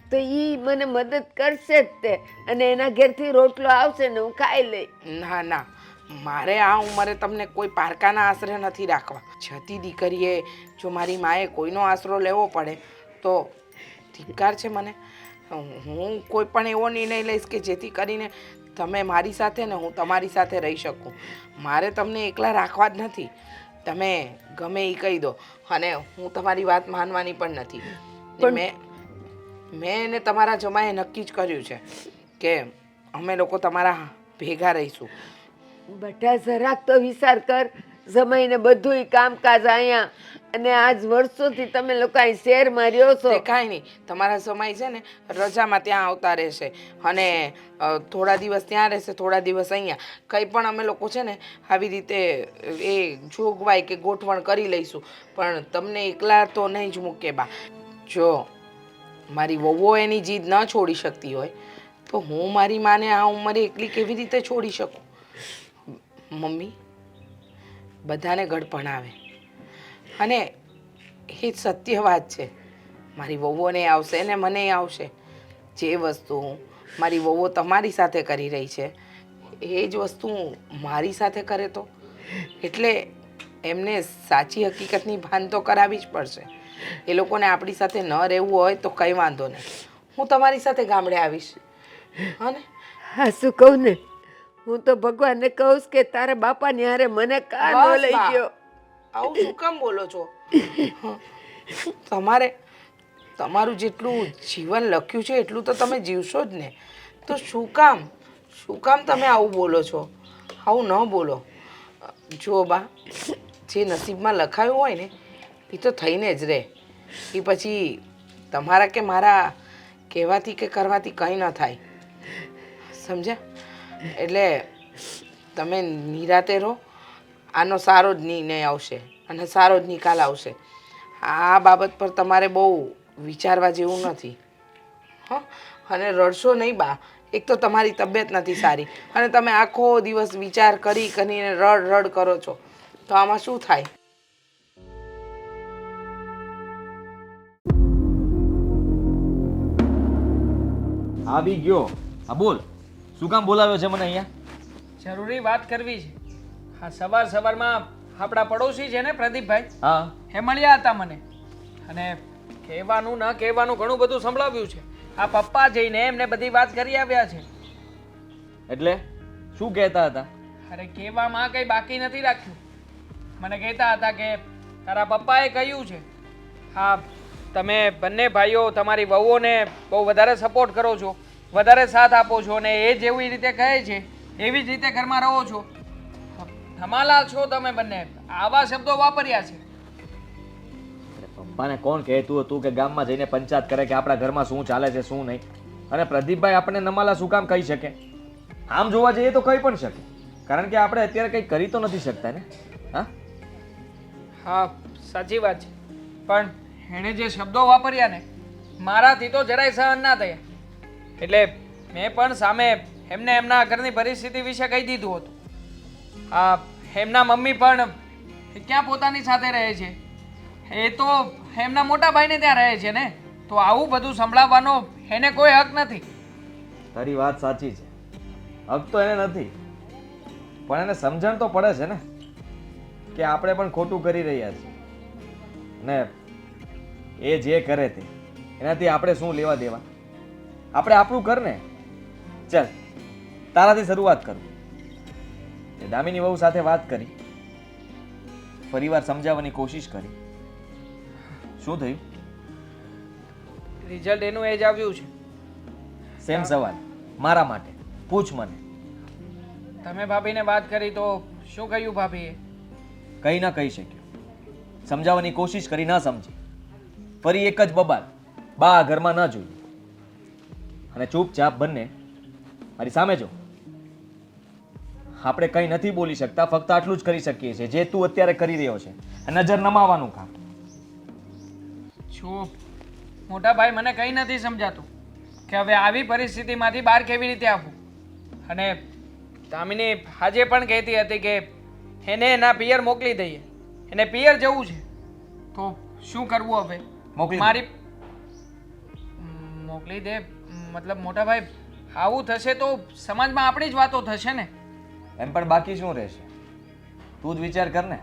Speaker 4: તો એ મને મદદ કરશે જ તે, અને એના ઘેરથી રોટલો આવશે ને હું ખાઈ લઈ.
Speaker 3: ના ના, મારે આ ઉંમરે તમને કોઈ પારકાના આશરે નથી રાખવા. જતી દીકરીએ જો મારી માએ કોઈનો આશરો લેવો પડે તો ધિક્કાર છે મને. હું કોઈ પણ એવો નિર્ણય લઈશ કે જેથી કરીને તમે મારી સાથે ને હું તમારી સાથે રહી શકું. મારે તમને એકલા રાખવા જ નથી. તમે ગમે એ કહી દો, અને હું તમારી વાત માનવાની પણ નથી. મેં એને તમારા જમાએ નક્કી જ કર્યું છે કે અમે લોકો તમારા ભેગા રહીશું.
Speaker 4: બેટા જરાક તો વિચાર કર, જમાઈને બધુંય કામકાજ અહીંયા, અને આજ વર્ષોથી તમે લોકો અહીં શહેરમાં રહ્યો છો.
Speaker 3: તે કાંઈ નહીં, તમારા સમય છે ને રજામાં ત્યાં આવતા રહેશે, અને થોડા દિવસ ત્યાં રહેશે, થોડા દિવસ અહીંયા. કંઈ પણ અમે લોકો છે ને આવી રીતે એ જોગવાઈ કે ગોઠવણ કરી લઈશું. પણ તમને એકલા તો નહીં જ મૂકે બા. જો મારી વહુઓ એની જીદ ન છોડી શકતી હોય તો હું મારી માને આ ઉંમરે એકલી કેવી રીતે છોડી શકું? મમ્મી બધાને ગળપણ આવે, અને એ જ સત્ય વાત છે. મારી વહુઓને આવશે ને મને આવશે. જે વસ્તુ મારી વહુઓ તમારી સાથે કરી રહી છે એ જ વસ્તુ મારી સાથે કરે તો એટલે એમને સાચી હકીકતની ભાન તો કરાવવી જ પડશે. એ લોકોને આપણી સાથે ન રહેવું હોય તો કંઈ વાંધો નહીં, હું તમારી સાથે ગામડે આવીશ. હા ને?
Speaker 4: હા, શું કહું ને, હું તો ભગવાનને કહું કે તારા બાપાની હારે મને કા ન
Speaker 3: બસ
Speaker 4: લઈ
Speaker 3: બા.
Speaker 4: ગયો.
Speaker 3: આવું શું કામ બોલો છો? તમારે તમારું જેટલું જીવન લખ્યું છે એટલું તો તમે જીવશો જ ને. તો શું કામ તમે આવું બોલો છો? આવું ન બોલો. જો બા, જે નસીબમાં લખાયું હોય ને એ તો થઈને જ રહે. એ પછી તમારા કે મારા કહેવાથી કે કરવાથી કંઈ ન થાય. સમજ્યા? એટલે તમે નિરાતે રહો. આનો સારો જ નિર્ણય આવશે અને સારો જ નિકાલ આવશે. આ બાબત પર તમારે બહુ વિચારવા જેવું નથી. હં? અને રડશો નહીં બા. એક તો તમારી તબિયત નથી સારી, અને તમે આખો દિવસ વિચાર કરીને રડ કરો છો, તો આમાં શું થાય?
Speaker 5: આવી ગયો. હા બોલ, શું કામ બોલાવ્યો છે મને અહીંયા?
Speaker 7: જરૂરી વાત કરવી છે. હા, સવારમાં આપણા પડોશી છે ને પ્રદીપભાઈ,
Speaker 5: હા,
Speaker 7: એ મળ્યા હતા મને, અને કહેવાનું ન કહેવાનું ઘણું બધું સંભળાવ્યું છે. આ પપ્પા જઈને એમને બધી વાત કરી આવ્યા છે.
Speaker 5: એટલે શું કહેતા હતા?
Speaker 7: અરે કહેવામાં કંઈ બાકી નથી રાખ્યું. મને કહેતા હતા કે તારા પપ્પાએ કહ્યું છે, હા તમે બંને ભાઈઓ તમારી વહુઓને બહુ વધારે સપોર્ટ કરો છો, વધારે સાથ આપો છો, અને એ જેવી રીતે કહે છે એવી જ રીતે ઘરમાં રહો છો. ધમાલા છો તમે બંને. આવા શબ્દો વાપર્યા છે.
Speaker 5: પપ્પાને કોણ કહેતું હતું કે ગામમાં જઈને પંચાયત કરે કે આપણા ઘરમાં શું ચાલે છે શું નહીં? અને પ્રદીપભાઈ આપણને નમાલા શું કામ કહી શકે? આમ જોવા જઈએ તો કહી પણ શકે, કારણ કે આપણે અત્યારે કંઈ કરી તો નથી શકતા ને. હા
Speaker 7: હા, સાચી વાત છે, પણ એણે જે શબ્દો વાપર્યા ને મારાથી તો જરાય સહન ના થયા. એટલે મેં પણ સામે એમને એમના ઘરની પરિસ્થિતિ વિશે કહી દીધું હતું. હા, એમના મમ્મી પણ ક્યાં પોતાની સાથે રહે છે, એ તો એમના મોટા ભાઈને ત્યાં રહે છે ને. તો આવું બધું સંભળાવવાનો એને કોઈ હક નથી.
Speaker 5: તારી વાત સાચી છે, હક તો એને નથી, પણ એને સમજણ તો પડે છે ને કે આપણે પણ ખોટું કરી રહ્યા છીએ, ને એ જે કરે તે એનાથી આપણે શું લેવા દેવા? આપણે આપણું કર ને. ચાલ, તારાથી શરૂઆત કરું. એ દામિની વહુ સાથે વાત કરી, ફરીવાર સમજાવવાની કોશિશ કરી. શું થયું?
Speaker 7: રિઝલ્ટ એનું એ જ આવ્યું છે.
Speaker 5: સેમ સવાલ મારા માટે. પૂછ મને.
Speaker 7: તમે ભાભીને વાત કરી તો શું કહ્યું ભાભીએ?
Speaker 5: કંઈ ન કહી શક્યો. સમજાવવાની કોશિશ કરી, ન સમજી. ફરી એક જ બબાલ, બા આ ઘરમાં ન જોયું. અને ચૂપચાપ બંને મારી સામે જો. આપણે કંઈ નથી બોલી શકતા, ફક્ત આટલું જ કરી શકીએ છીએ જે તું અત્યારે કરી રહ્યો છે, નજર નમાવાનું કામ.
Speaker 7: જો મોટા ભાઈ, મને કંઈ નથી સમજાતું કે હવે આવી પરિસ્થિતિમાંથી બહાર કેવી રીતે આવવું. અને દામિની આજે પણ કહેતી હતી કે એને એના પિયર મોકલી દઈએ, એને પિયર જવું છે. તો શું કરવું હવે?
Speaker 5: મોકલી દે.
Speaker 7: મારી મોકલી દે. મતલબ મોટા ભાઈ આવું થશે તો સમાજમાં આપણી જ વાતો થશે ને.
Speaker 5: એમ પણ બાકી શું રહેશે? તું જ વિચાર કર ને.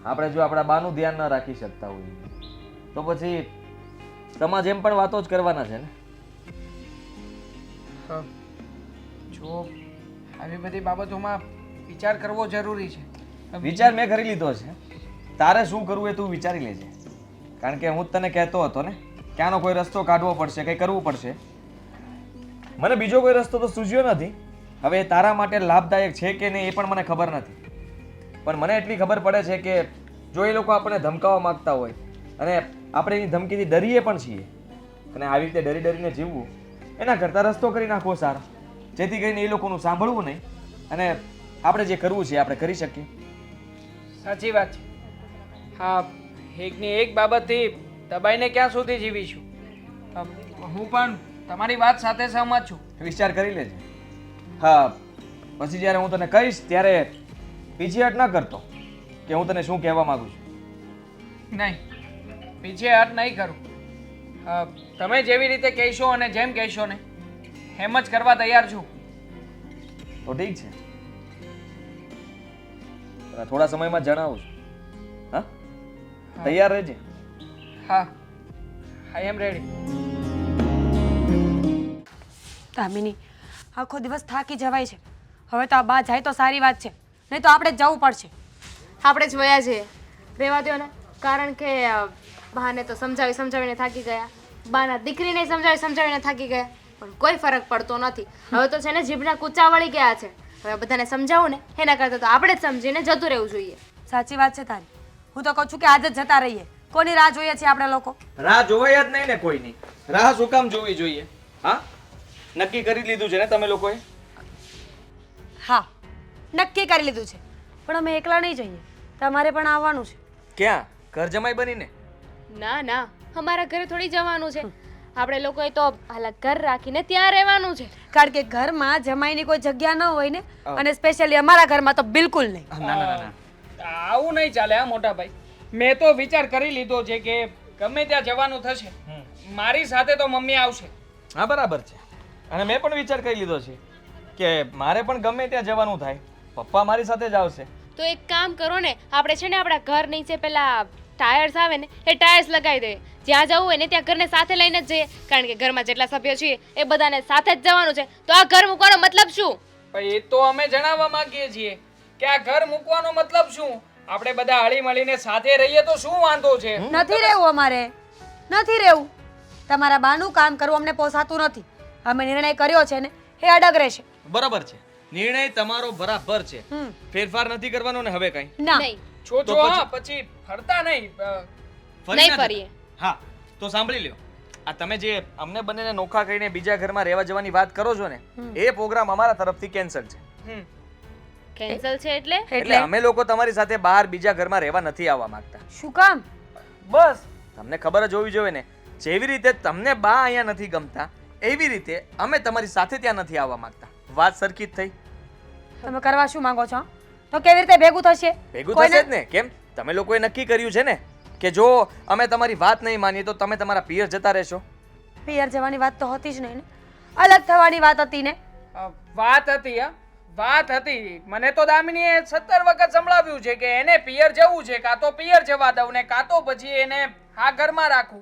Speaker 5: આપણે જો આપણા બાનું ધ્યાન ન રાખી શકતા હોઈએ તો પછી સમાજ એમ પણ વાતો જ કરવાના છે ને.
Speaker 7: જો આવી બધી બાબતોમાં વિચાર કરવો જરૂરી છે.
Speaker 5: વિચાર મેં કરી લીધો છે. તારે શું કરવું એ તું વિચારી લેજે. કારણ કે હું જ તને કહેતો હતો ને કે આનો કોઈ રસ્તો કાઢવો પડશે, કંઈ કરવું પડશે. મને બીજો કોઈ રસ્તો તો સૂઝ્યો નથી. હવે એ તારા માટે લાભદાયક છે કે નહીં એ પણ મને ખબર નથી. પણ મને એટલી ખબર પડે છે કે જો એ લોકો આપણને ધમકાવવા માંગતા હોય અને આપણે એની ધમકીથી ડરીએ પણ છીએ અને આવી રીતે ડરી ડરીને જીવવું એના કરતાં રસ્તો કરી નાખવો સારો, જેથી કરીને એ લોકોનું સાંભળવું નહીં અને આપણે જે કરવું છે આપણે કરી શકીએ.
Speaker 7: સાચી વાત છે. હા, એકની એક બાબતથી દબાઈને ક્યાં સુધી જીવીશું. હું પણ તમારી વાત સાથે સહમત છું.
Speaker 5: વિચાર કરી લેજે. હા, પછી જ્યારે હું તને કહીશ ત્યારે પીછેહટ ન કરતો કે હું તને શું કહેવા માંગુ છું.
Speaker 7: નહીં, પીછેહટ નહીં કરું. તમે જેવી રીતે કહેશો અને જેમ કહેશો ને એમ જ કરવા તૈયાર છું.
Speaker 5: તો ઠીક છે, તને થોડા સમયમાં જણાવું છું. હા, તૈયાર રહેજે.
Speaker 7: હા, આઈ એમ રેડી.
Speaker 2: દામિની, આખો દિવસ થાકી જવાય છે. હવે તો આ બા જાય તો સારી વાત છે, નહીં તો આપણે જ જવું પડશે.
Speaker 1: આપણે જ વયા છીએ. રહેવા દો ને, કારણ કે બાને તો સમજાવીને થાકી ગયા, બાના દીકરીને સમજાવીને થાકી ગયા, પણ કોઈ ફરક પડતો નથી. હવે તો છે ને જીભના કૂચા વળી ગયા છે. હવે બધાને સમજાવું ને એના કરતાં તો આપણે જ સમજીને જતું રહેવું જોઈએ.
Speaker 2: સાચી વાત છે તારી. હું તો કહું છું કે આજે જ જતા રહીએ. કોની રાહ જોઈએ છીએ આપણે લોકો?
Speaker 5: રાહ જોવાય જ નહીં ને કોઈની. રાહ શું કામ જોવી જોઈએ? હા, નક્કી કરી લીધું છે ને તમે લોકોએ?
Speaker 2: હા, નક્કી કરી લીધું છે, પણ અમે એકલા નહીં જઈએ, તમારે પણ આવવાનું છે.
Speaker 5: ક્યાં? ઘર જમાઈ બનીને?
Speaker 1: ના, અમારા ઘરે થોડી જવાનું છે. આપણે લોકોએ તો અલગ ઘર રાખીને ત્યાં રહેવાનું છે.
Speaker 2: કારણ કે ઘરમાં જમાઈની કોઈ જગ્યા ન હોય ને, અને સ્પેશિયલી અમારા ઘરમાં તો બિલકુલ નહીં.
Speaker 5: ના.
Speaker 7: આવું નહીં ચાલે. હા મોટા ભાઈ, મેં તો વિચાર કરી લીધો છે કે ગમે ત્યાં જવાનું થશે મારી સાથે તો મમ્મી આવશે.
Speaker 5: હા, બરાબર છે. અને મેં પણ વિચાર કરી લીધો છે કે મારે પણ ગમે ત્યાં જવાનું થાય પપ્પા મારી સાથે જ આવશે.
Speaker 1: તો એક કામ કરો ને, આપણે છે ને આપણા ઘર નીચે પેલા ટાયર્સ આવે ને એ ટાયર્સ લગાવી દઈએ. જ્યાં જવું હોય ને ત્યાં ઘરને સાથે લઈને જ જઈએ, કારણ કે ઘરમાં જેટલા સભ્યો છીએ એ બધાને સાથે જ જવાનું છે. તો આ ઘર મૂકવાનો મતલબ શું?
Speaker 7: એ તો અમે જણાવવા માંગીએ છીએ કે આ ઘર મૂકવાનો મતલબ શું. આપણે બધા હળી મળીને સાથે રહીએ તો શું વાંધો છે?
Speaker 2: નથી રહેવું, અમારે નથી રહેવું. તમારા બાનું કામ કરવું અમને પોસાતું નથી. અમે નિર્ણય કર્યો છે ને એ અડગ રહેશે.
Speaker 5: બરાબર છે, નિર્ણય તમારો બરાબર છે. ફેરફાર નથી કરવાનો ને હવે કઈ?
Speaker 2: ના,
Speaker 7: છો
Speaker 5: તો
Speaker 7: હા, પછી ફરતા નહીં.
Speaker 1: નહીં ફરીએ.
Speaker 5: હા, તો સાંભળી લ્યો. આ તમે જે અમને બંનેને નોખા કરીને બીજા ઘરમાં રહેવા જવાની વાત કરો છો ને એ પ્રોગ્રામ અમારા તરફથી કેન્સલ છે.
Speaker 1: કેન્સલ છે એટલે?
Speaker 5: એટલે અમે લોકો તમારી સાથે બહાર બીજા ઘરમાં રહેવા નથી આવવા માંગતા.
Speaker 2: શું કામ?
Speaker 5: બસ તમને ખબર જ હોવી જોઈએ ને, જેવી રીતે તમને બા અહીંયા નથી ગમતા એવી રીતે અમે તમારી સાથે ત્યાં નથી આવવા માંગતા. વાત સરખી જ થઈ.
Speaker 2: તમે કરવા શું માંગો છો? તો કેવી રીતે ભેગું થશે?
Speaker 5: ભેગું થશે જ ને. કેમ? તમે લોકોએ નક્કી કર્યું છે ને કે જો અમે તમારી વાત નહીં માનીએ તો તમે તમારા પિયર જતા રહેશો.
Speaker 2: પિયર જવાની વાત તો હતી જ નહીં ને, અલગ થવાની વાત હતી ને.
Speaker 7: વાત હતી. હા, વાત હતી. મને તો દામિનીએ 17 વખત સંભળાવ્યું છે કે એને પિયર જવું છે, કાં તો પિયર જવા દઉં ને કાં તો પછી એને આ ઘરમાં રાખું.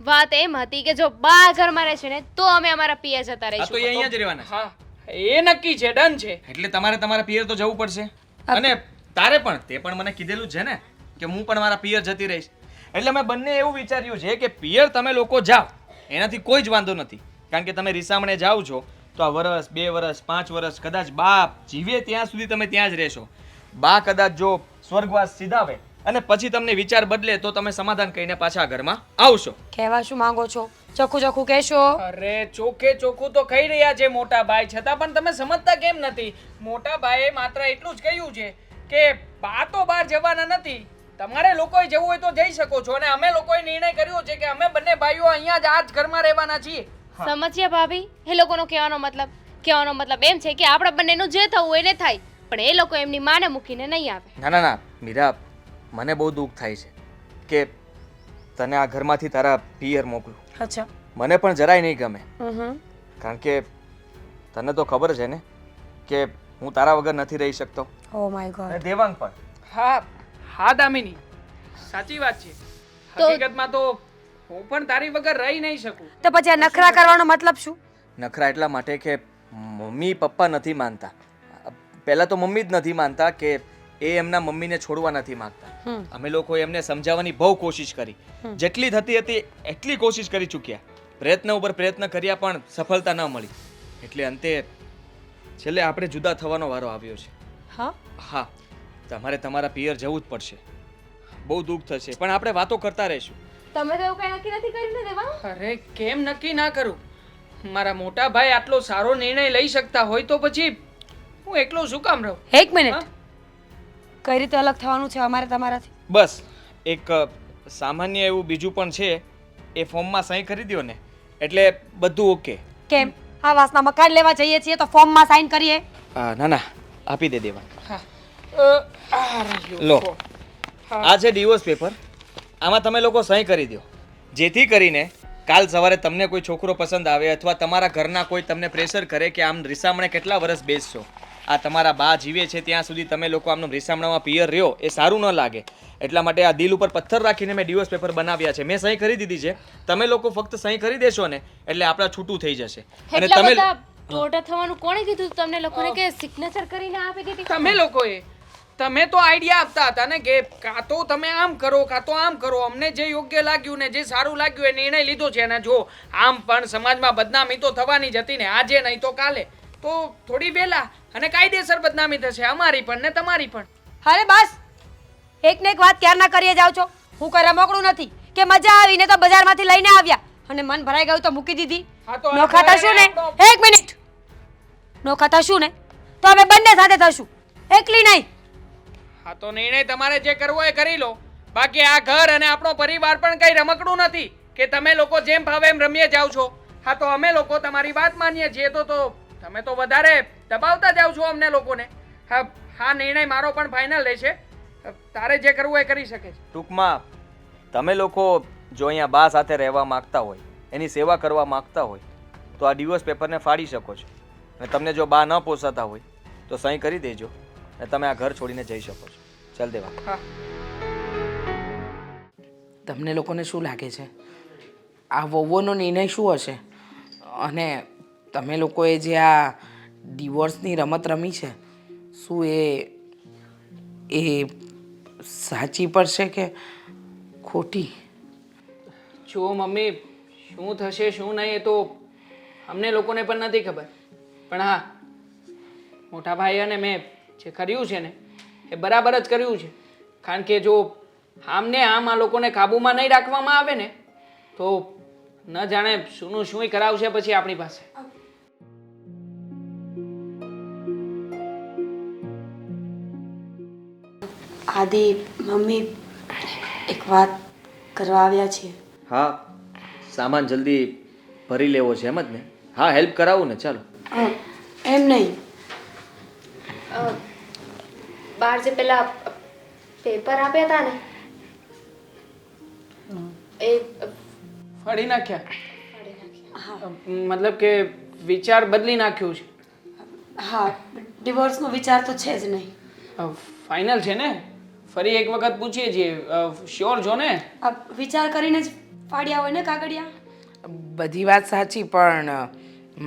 Speaker 1: વાત એમ હતી કે જો બા ઘરમાં રહેશે ને તો અમે અમારા પિયર જતા
Speaker 5: આ તો
Speaker 1: રહીશું.
Speaker 5: એ અહીંયા જ રહેવાના છે.
Speaker 7: હા, એ નક્કી છે, ડન છે.
Speaker 5: એટલે તમારે તમારા પિયર તો જવું પડશે. અને તારે પણ તે પણ મને કીધેલું છે ને કે હું પણ મારા પિયર જતી રહીશ. એટલે મેં બંને એવું વિચાર્યું છે કે પિયર તમે લોકો જાઓ એનાથી કોઈ જ વાંધો નથી. કારણ કે તમે રીસામણે જાઓ છો તો આ વર્ષ 2 વર્ષ 5 વર્ષ કદાચ બા જીવે ત્યાં સુધી તમે ત્યાં જ રહેશો. બા કદાચ જો સ્વર્ગવાસ સીધાવે અને પછી તમને વિચાર બદલે તો તમે સમાધાન કહીને પાછા ઘરમાં આવશો.
Speaker 2: કહેવા શું માંગો છો? ચોખ્ખું કહેશો.
Speaker 7: અરે ચોખ્ખું તો કહી રહ્યા છે મોટા ભાઈ, છતાં પણ તમે સમજતા કેમ નથી? મોટા ભાઈએ માત્ર એટલું જ કહ્યું છે કે બા તો બહાર જવાના નથી. તમારે લોકોએ જવું હોય તો જઈ શકો છો, અને અમે લોકોએ નિર્ણય કર્યો છે કે અમે બંને ભાઈઓ અહીંયા જ આ જ ઘરમાં રહેવાના છીએ.
Speaker 1: સમજ્યા ભાભી? એ લોકોનો કહેવાનો મતલબ એમ છે કે આપણા બંનેનું જે થવું હોય એને થાય, પણ એ લોકો એમની માને મૂકીને નહીં આવે.
Speaker 5: ના મીરા, મને બહુ દુઃખ થાય છે કે તને આ ઘરમાંથી તારા પિયર મોકલું.
Speaker 2: અચ્છા,
Speaker 5: મને પણ જરાય નહીં ગમે કારણ કે તને તો ખબર છે ને કે હું તારા વગર નથી રહી શકતો
Speaker 2: ઓ માય ગોડ.
Speaker 5: અને દેવાંગ પણ.
Speaker 7: હા હા દામિની સાચી વાત છે. હકીકતમાં તો હું પણ તારી વગર રહી નહીં શકું.
Speaker 2: તો પછી આ નખરા કરવાનો મતલબ શું?
Speaker 5: નખરા એટલા માટે કે મમ્મી પપ્પા નથી માનતા. પહેલાં તો મમ્મી જ નથી માનતા કે એ એમના મમ્મીને છોડવા નથી માંગતા. અમે લોકોએ એમને સમજાવવાની બહુ કોશિશ કરી. જેટલી થતી હતી એટલી કોશિશ કરી ચૂક્યા. પ્રયત્ન ઉપર પ્રયત્ન કર્યા પણ સફળતા ન મળી. એટલે અંતે છેલ્લે આપણે જુદા થવાનો વારો આવ્યો છે.
Speaker 2: હા
Speaker 5: હા, તમારે તમારા પિયર જવું જ પડશે. બહુ દુઃખ થશે પણ આપણે વાતો કરતા રહીશું.
Speaker 1: તમે તો એવું કઈ નક્કી નથી કર્યું ને દેવાંગ?
Speaker 7: અરે કેમ નક્કી ના કરું? મારા મોટા ભાઈ આટલો સારો નિર્ણય લઈ શકતા હોય તો પછી હું એકલો શું કામ રહું?
Speaker 2: એક મિનિટ, કઈ રીતે અલગ થવાનું છે અમારે તમારાથી?
Speaker 5: બસ એક સામાન્ય એવું બીજું પણ છે. એ ફોર્મમાં સહી કરી દ્યો ને એટલે બધું ઓકે.
Speaker 2: કેમ આ વાસના મકાન લેવા જઈએ છીએ તો ફોર્મમાં સાઈન કરીએ?
Speaker 5: ના ના, આપી દે દેવા.
Speaker 7: હા આ રહ્યો.
Speaker 5: લો, આ છે ડિવોર્સ પેપર. આમાં તમે લોકો સહી કરી દો જેથી કરીને કાલ સવારે તમને કોઈ છોકરો પસંદ આવે અથવા તમારા ઘરના કોઈ તમને પ્રેશર કરે કે આમ રીસામણે કેટલા વર્ષ બેસશો. આ તમારા બા જીવે છે ત્યાં સુધી તમે લોકો આમનું રીસામણામાં પિયર રહ્યો એ સારું ન લાગે. એટલા માટે આ દિલ ઉપર પથ્થર રાખીને મેં ડિવોર્સ પેપર બનાવ્યા છે. મેં સહી કરી દીધી છે. તમે લોકો ફક્ત સહી કરી દેશો ને એટલે આપણા છૂટું થઈ જશે. અને
Speaker 1: એટલા
Speaker 5: તમે
Speaker 1: બધા ટોટા થવાનું કોણે કીધું તમને લોકોને કે સિગ્નેચર કરીને આપી દીધી?
Speaker 7: તમે લોકોએ તમે તો આઈડિયા આપતા હતા ને કે કાં તો તમે આમ કરો કાં તો આમ કરો. અમને જે યોગ્ય લાગ્યું ને જે સારું લાગ્યું એ નિર્ણય લીધો છે. અને જો આમ પણ સમાજમાં બદનામી તો થવાની જ હતી ને, આજે નહીં તો કાલે તો થોડી વહેલા અને કાયદેસર બદનામી થશે, અમારી પણ ને તમારી પણ.
Speaker 2: અરે બસ, એક ને એક વાત ક્યારના કરીએ જાવ છો. હું કઈ રમકડું નથી કે મજા આવીને તો બજારમાંથી લઈને આવ્યા અને મન ભરાઈ ગયું તો મૂકી દીધી.
Speaker 7: હા તો
Speaker 2: નો ખાતા શું ને? એક મિનિટ, નો ખાતા શું ને? તો અમે બંને સાથે થશું, એકલી નહીં.
Speaker 7: હા તો નિર્ણય તમારે જે કરવો એ કરી લો. બાકી આ ઘર અને આપણો પરિવાર પણ કઈ રમકડું નથી કે તમે લોકો જેમ ભાવે એમ રમીએ જાવ છો. હા તો અમે લોકો તમારી વાત માનીએ છીએ તો તમે તો વધારે દબાવતા જાવ છો અમને લોકોને. હા હા, નિર્ણય મારો પણ ફાઇનલ રહેશે. તારે જે કરવું એ કરી શકે છે.
Speaker 5: ટૂંકમાં તમે લોકો જો અહીંયા બા સાથે રહેવા માંગતા હોય, એની સેવા કરવા માંગતા હોય તો આ ડિવોર્સ પેપરને ફાડી શકો છો. અને તમને જો બા ન પોસાતા હોય તો સહી કરી દેજો અને તમે આ ઘર છોડીને જઈ શકો છો. ચાલ દેવા.
Speaker 7: હા
Speaker 3: તમને લોકોને શું લાગે છે આ વહુઓનો નિર્ણય શું હશે? અને તમે લોકોએ જે આ ડિવોર્સની રમત રમી છે શું એ સાચી પડશે કે ખોટી?
Speaker 7: જો મમ્મી, શું થશે શું નહીં એ તો અમને લોકોને પણ નથી ખબર. પણ હા, મોટા ભાઈ અને મેં જે કર્યું છે ને એ બરાબર જ કર્યું છે. કારણ કે જો આમને આમ આ લોકોને કાબૂમાં નહીં રાખવામાં આવે ને તો ન જાણે શુંનું શું કરાવશે પછી આપણી પાસે.
Speaker 2: આદિ, મમ્મી એક વાત કરવા આવ્યા છીએ.
Speaker 5: હા, સામાન જલ્દી ભરી લેવો છે એમ જ ને? હા, હેલ્પ કરાવું ને, ચાલો.
Speaker 2: એમ નહીં,
Speaker 1: બહાર જે પેલા પેપર આપ્યા હતા ને એ
Speaker 7: ફાડી નાખ્યા? મતલબ કે વિચાર બદલી નાખ્યું છે?
Speaker 2: હા, ડિવોર્સનો વિચાર તો છે જ નહીં.
Speaker 7: ફાઇનલ છે ને? ફરી એક વખત પૂછીએ છીએ, શ્યોર છો ને?
Speaker 2: આ વિચાર કરીને જ ફાડ્યા હોય ને કાગળિયા?
Speaker 3: બધી વાત સાચી પણ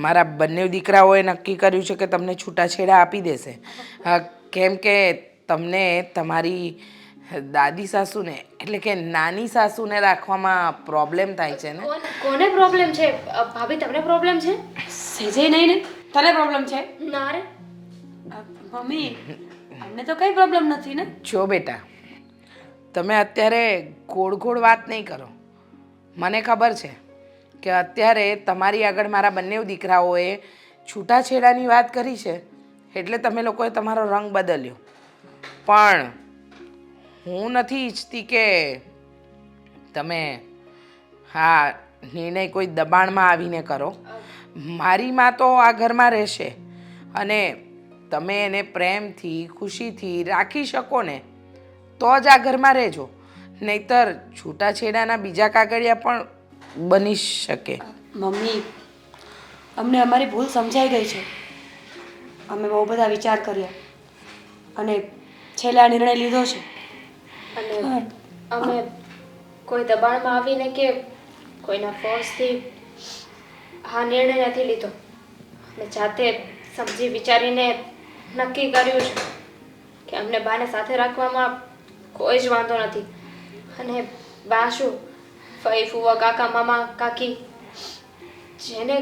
Speaker 3: મારા બંને દીકરાઓએ નક્કી કર્યું છે કે તમને છૂટાછેડા આપી દેશે. કેમ કે તમને તમારી દાદી સાસુને એટલે કે નાની સાસુને રાખવામાં પ્રોબ્લેમ થાય છે ને?
Speaker 1: કોને પ્રોબ્લેમ છે ભાભી? તમને પ્રોબ્લેમ છે?
Speaker 2: સેજે નહીં ને? તને પ્રોબ્લેમ છે?
Speaker 1: ના રે.
Speaker 2: મમ્મી, અમને તો કઈ પ્રોબ્લેમ નથી ને.
Speaker 3: જો બેટા, તમે અત્યારે ગોળ ગોળ વાત નહીં કરો. મને ખબર છે કે અત્યારે તમારી આગળ મારા બંને દીકરાઓએ છૂટાછેડાની વાત કરી છે એટલે તમે લોકોએ તમારો રંગ બદલ્યો. પણ હું નથી ઈચ્છતી કે તમે હા નિર્ણય કોઈ દબાણમાં આવીને કરો. મારી માં તો આ ઘરમાં રહેશે અને તમે એને પ્રેમથી ખુશીથી રાખી શકો ને તો જ આ ઘરમાં રહેજો. નહીતર છૂટાછેડાના બીજા કાગળિયા પણ બની શકે.
Speaker 2: મમ્મી અમને અમારી ભૂલ સમજાઈ ગઈ છે. અમે બહુ બધા વિચાર કર્યા અને છેલ્લે આ નિર્ણય લીધો છે.
Speaker 1: અને અમે કોઈ દબાણમાં આવીને કે કોઈના ફોર્સથી આ નિર્ણય નથી લીધો. અમે જાતે સમજી વિચારીને નક્કી કર્યું છે કે અમને બાને સાથે રાખવામાં કોઈ જ વાંધો નથી. અને બા શું, ફઈ ફુવા, કાકા, મામા, કાકી, જેને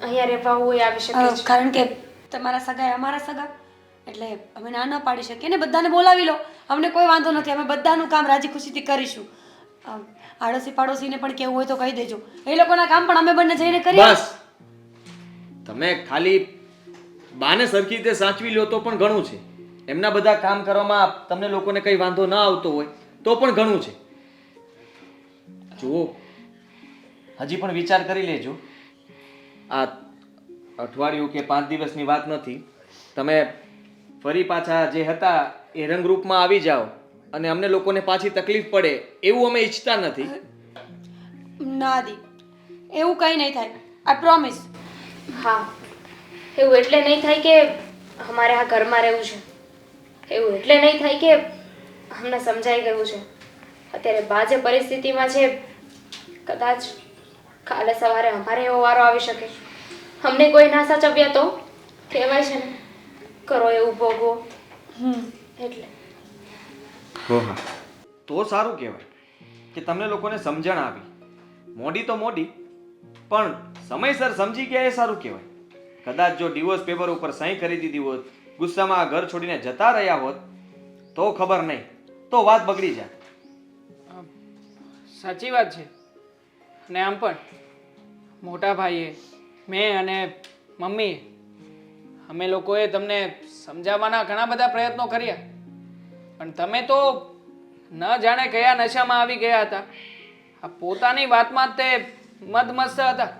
Speaker 1: અહીંયા રહેવા હોય આવી શકે છે.
Speaker 2: કારણ કે તમારા સગા એ અમારા સગા એટલે અમે ના ન પાડી શકીએ ને. બધાને બોલાવી લો, અમને કોઈ વાંધો નથી. અમે બધાનું કામ રાજી ખુશીથી કરીશું. આડોશી પાડોશીને પણ કેવું હોય તો કહી દેજો. એ લોકોના કામ પણ અમે બંને જઈને કરીએ.
Speaker 5: બસ તમે ખાલી બાને સરખી રીતે સાચવી લો તો પણ ઘણું છે. એમના બધા કામ કરવામાં તમને લોકોને કંઈ વાંધો ના આવતો હોય તો પણ ઘણું છે. જુઓ, હજી પણ વિચાર કરી લેજો. આ અઠવાડિયું કે 5 દિવસની વાત નથી. તમે ફરી પાછા જે હતા એ રંગરૂપમાં આવી જાઓ અને અમને લોકોને પાછી તકલીફ પડે એવું અમે ઈચ્છતા નથી.
Speaker 2: ના દી, એવું કંઈ નહીં થાય. આઈ પ્રોમિસ.
Speaker 1: હા, એવું એટલે નહીં થાય કે અમારે આ ઘરમાં રહેવું છે. એવું એટલે નહીં થાય કે અમને સમજાઈ ગયું છે. અત્યારે બા જે પરિસ્થિતિમાં છે, કદાચ કાલે સવારે અમારે એવો વારો આવી શકે. અમને કોઈ ના સાચવ્યા તો કહેવાય છે ને, કરો એવું ભોગવો. એટલે
Speaker 5: હા, તો સારું કહેવાય કે તમને લોકોને સમજણ આવી. મોડી તો મોડી, પણ સમયસર સમજી ગયા એ સારું કહેવાય. કદાચ જો ડિવોર્સ પેપર ઉપર સહી કરી દીધી હોત, ગુસ્સામાં આ ઘર છોડીને જતા રહ્યા હોત તો ખબર નહીં, તો વાત બગડી જાય.
Speaker 7: સાચી વાત છે. અને આમ પણ મોટા ભાઈએ, મેં અને મમ્મીએ, અમે લોકોએ તમને સમજાવવાના ઘણા બધા પ્રયત્નો કર્યા, પણ તમે તો ન જાણે કયા નશામાં આવી ગયા હતા. આ પોતાની વાતમાં જ તે મદમસ્ત હતા.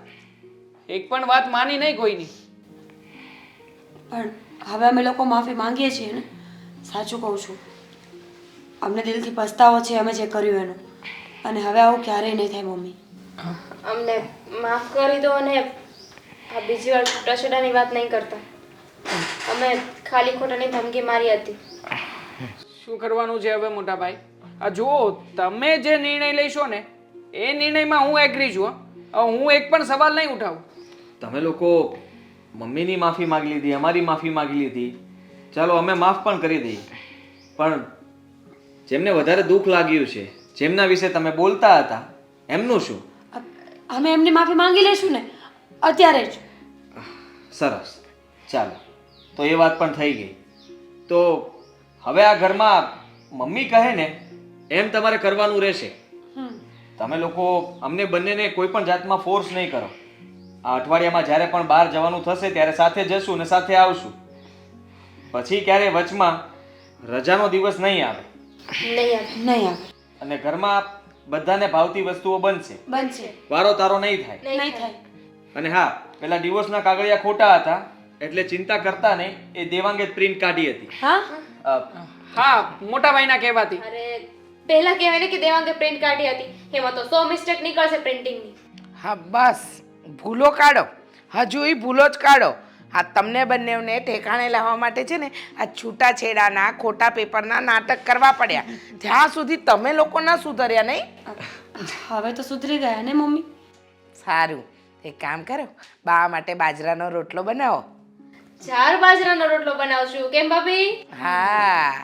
Speaker 7: એક પણ વાત માની નહીં કોઈની.
Speaker 2: પણ હવે અમે લોકો માફી માંગીએ છીએ ને. સાચું કહું છું, અમને દિલથી પસ્તાવો છે અમે જે કર્યું એનો. અને હવે આવું ક્યારેય નહીં થાય મમ્મી.
Speaker 1: અમને માફ કરી દો અને આ બીજી વાર છૂટાછેડાની વાત નહીં કરતા. અમે ખાલી ખોટાની ધમકી મારી હતી.
Speaker 7: શું કરવાનું છે હવે મોટા ભાઈ? આ જુઓ, તમે જે નિર્ણય લેશો ને એ નિર્ણયમાં હું એગ્રી છું. હું એક પણ સવાલ નહીં ઉઠાવું.
Speaker 5: તમે લોકો મમ્મીની માફી માગી લીધી, અમારી માફી માગી લીધી, ચાલો અમે માફ પણ કરી દઈએ. પણ જેમને વધારે દુઃખ લાગ્યું છે, જેમના વિશે તમે બોલતા હતા, એમનું શું?
Speaker 2: અમે એમની માફી માંગી લેશું ને અત્યારે જ.
Speaker 5: સરસ, ચાલો તો એ વાત પણ થઈ ગઈ. તો હવે આ ઘરમાં મમ્મી કહે ને એમ તમારે કરવાનું રહેશે. તમે લોકો અમને બંનેને કોઈ પણ જાતમાં ફોર્સ નહીં કરો. આ અઠવાડિયામાં જ્યારે પણ બહાર જવાનું થશે ત્યારે સાથે જશું ને સાથે આવશું. પછી ક્યારે વચમાં રજાનો દિવસ નહીં આવે.
Speaker 2: નહીં આવે.
Speaker 5: અને ઘરમાં બધાને ભાવતી વસ્તુઓ બનશે. વારો તારો નહીં થાય.
Speaker 2: નહીં થાય.
Speaker 5: અને હા, પેલા ડિવોર્સના કાગળિયા ખોટા હતા એટલે ચિંતા કરતા નહીં. એ દેવાંગે પ્રિન્ટ કાઢી હતી.
Speaker 7: હા, મોટા ભાઈના કહેવાથી.
Speaker 1: અરે પહેલા કહેવાય ને કે દેવાંગે પ્રિન્ટ કાઢી હતી. એમાં તો 100 મિસ્ટેક નીકળશે પ્રિન્ટિંગની.
Speaker 3: હા બસ, ભૂલો કાઢો. હજુ એ ભૂલો જ કાઢો. આ તમને બંનેને ઠેકાણે લાવવા માટે છે ને આ છૂટાછેડાના ખોટા પેપરના નાટક કરવા પડ્યા. જ્યાં સુધી તમે લોકો ના સુધર્યા નહીં.
Speaker 2: હવે તો સુધરી ગયા ને મમ્મી.
Speaker 3: સારું, એક કામ કરો, બા માટે બાજરાનો રોટલો બનાવો.
Speaker 1: 4 બાજરાનો રોટલો બનાવશું કેમ ભાભી?
Speaker 3: હા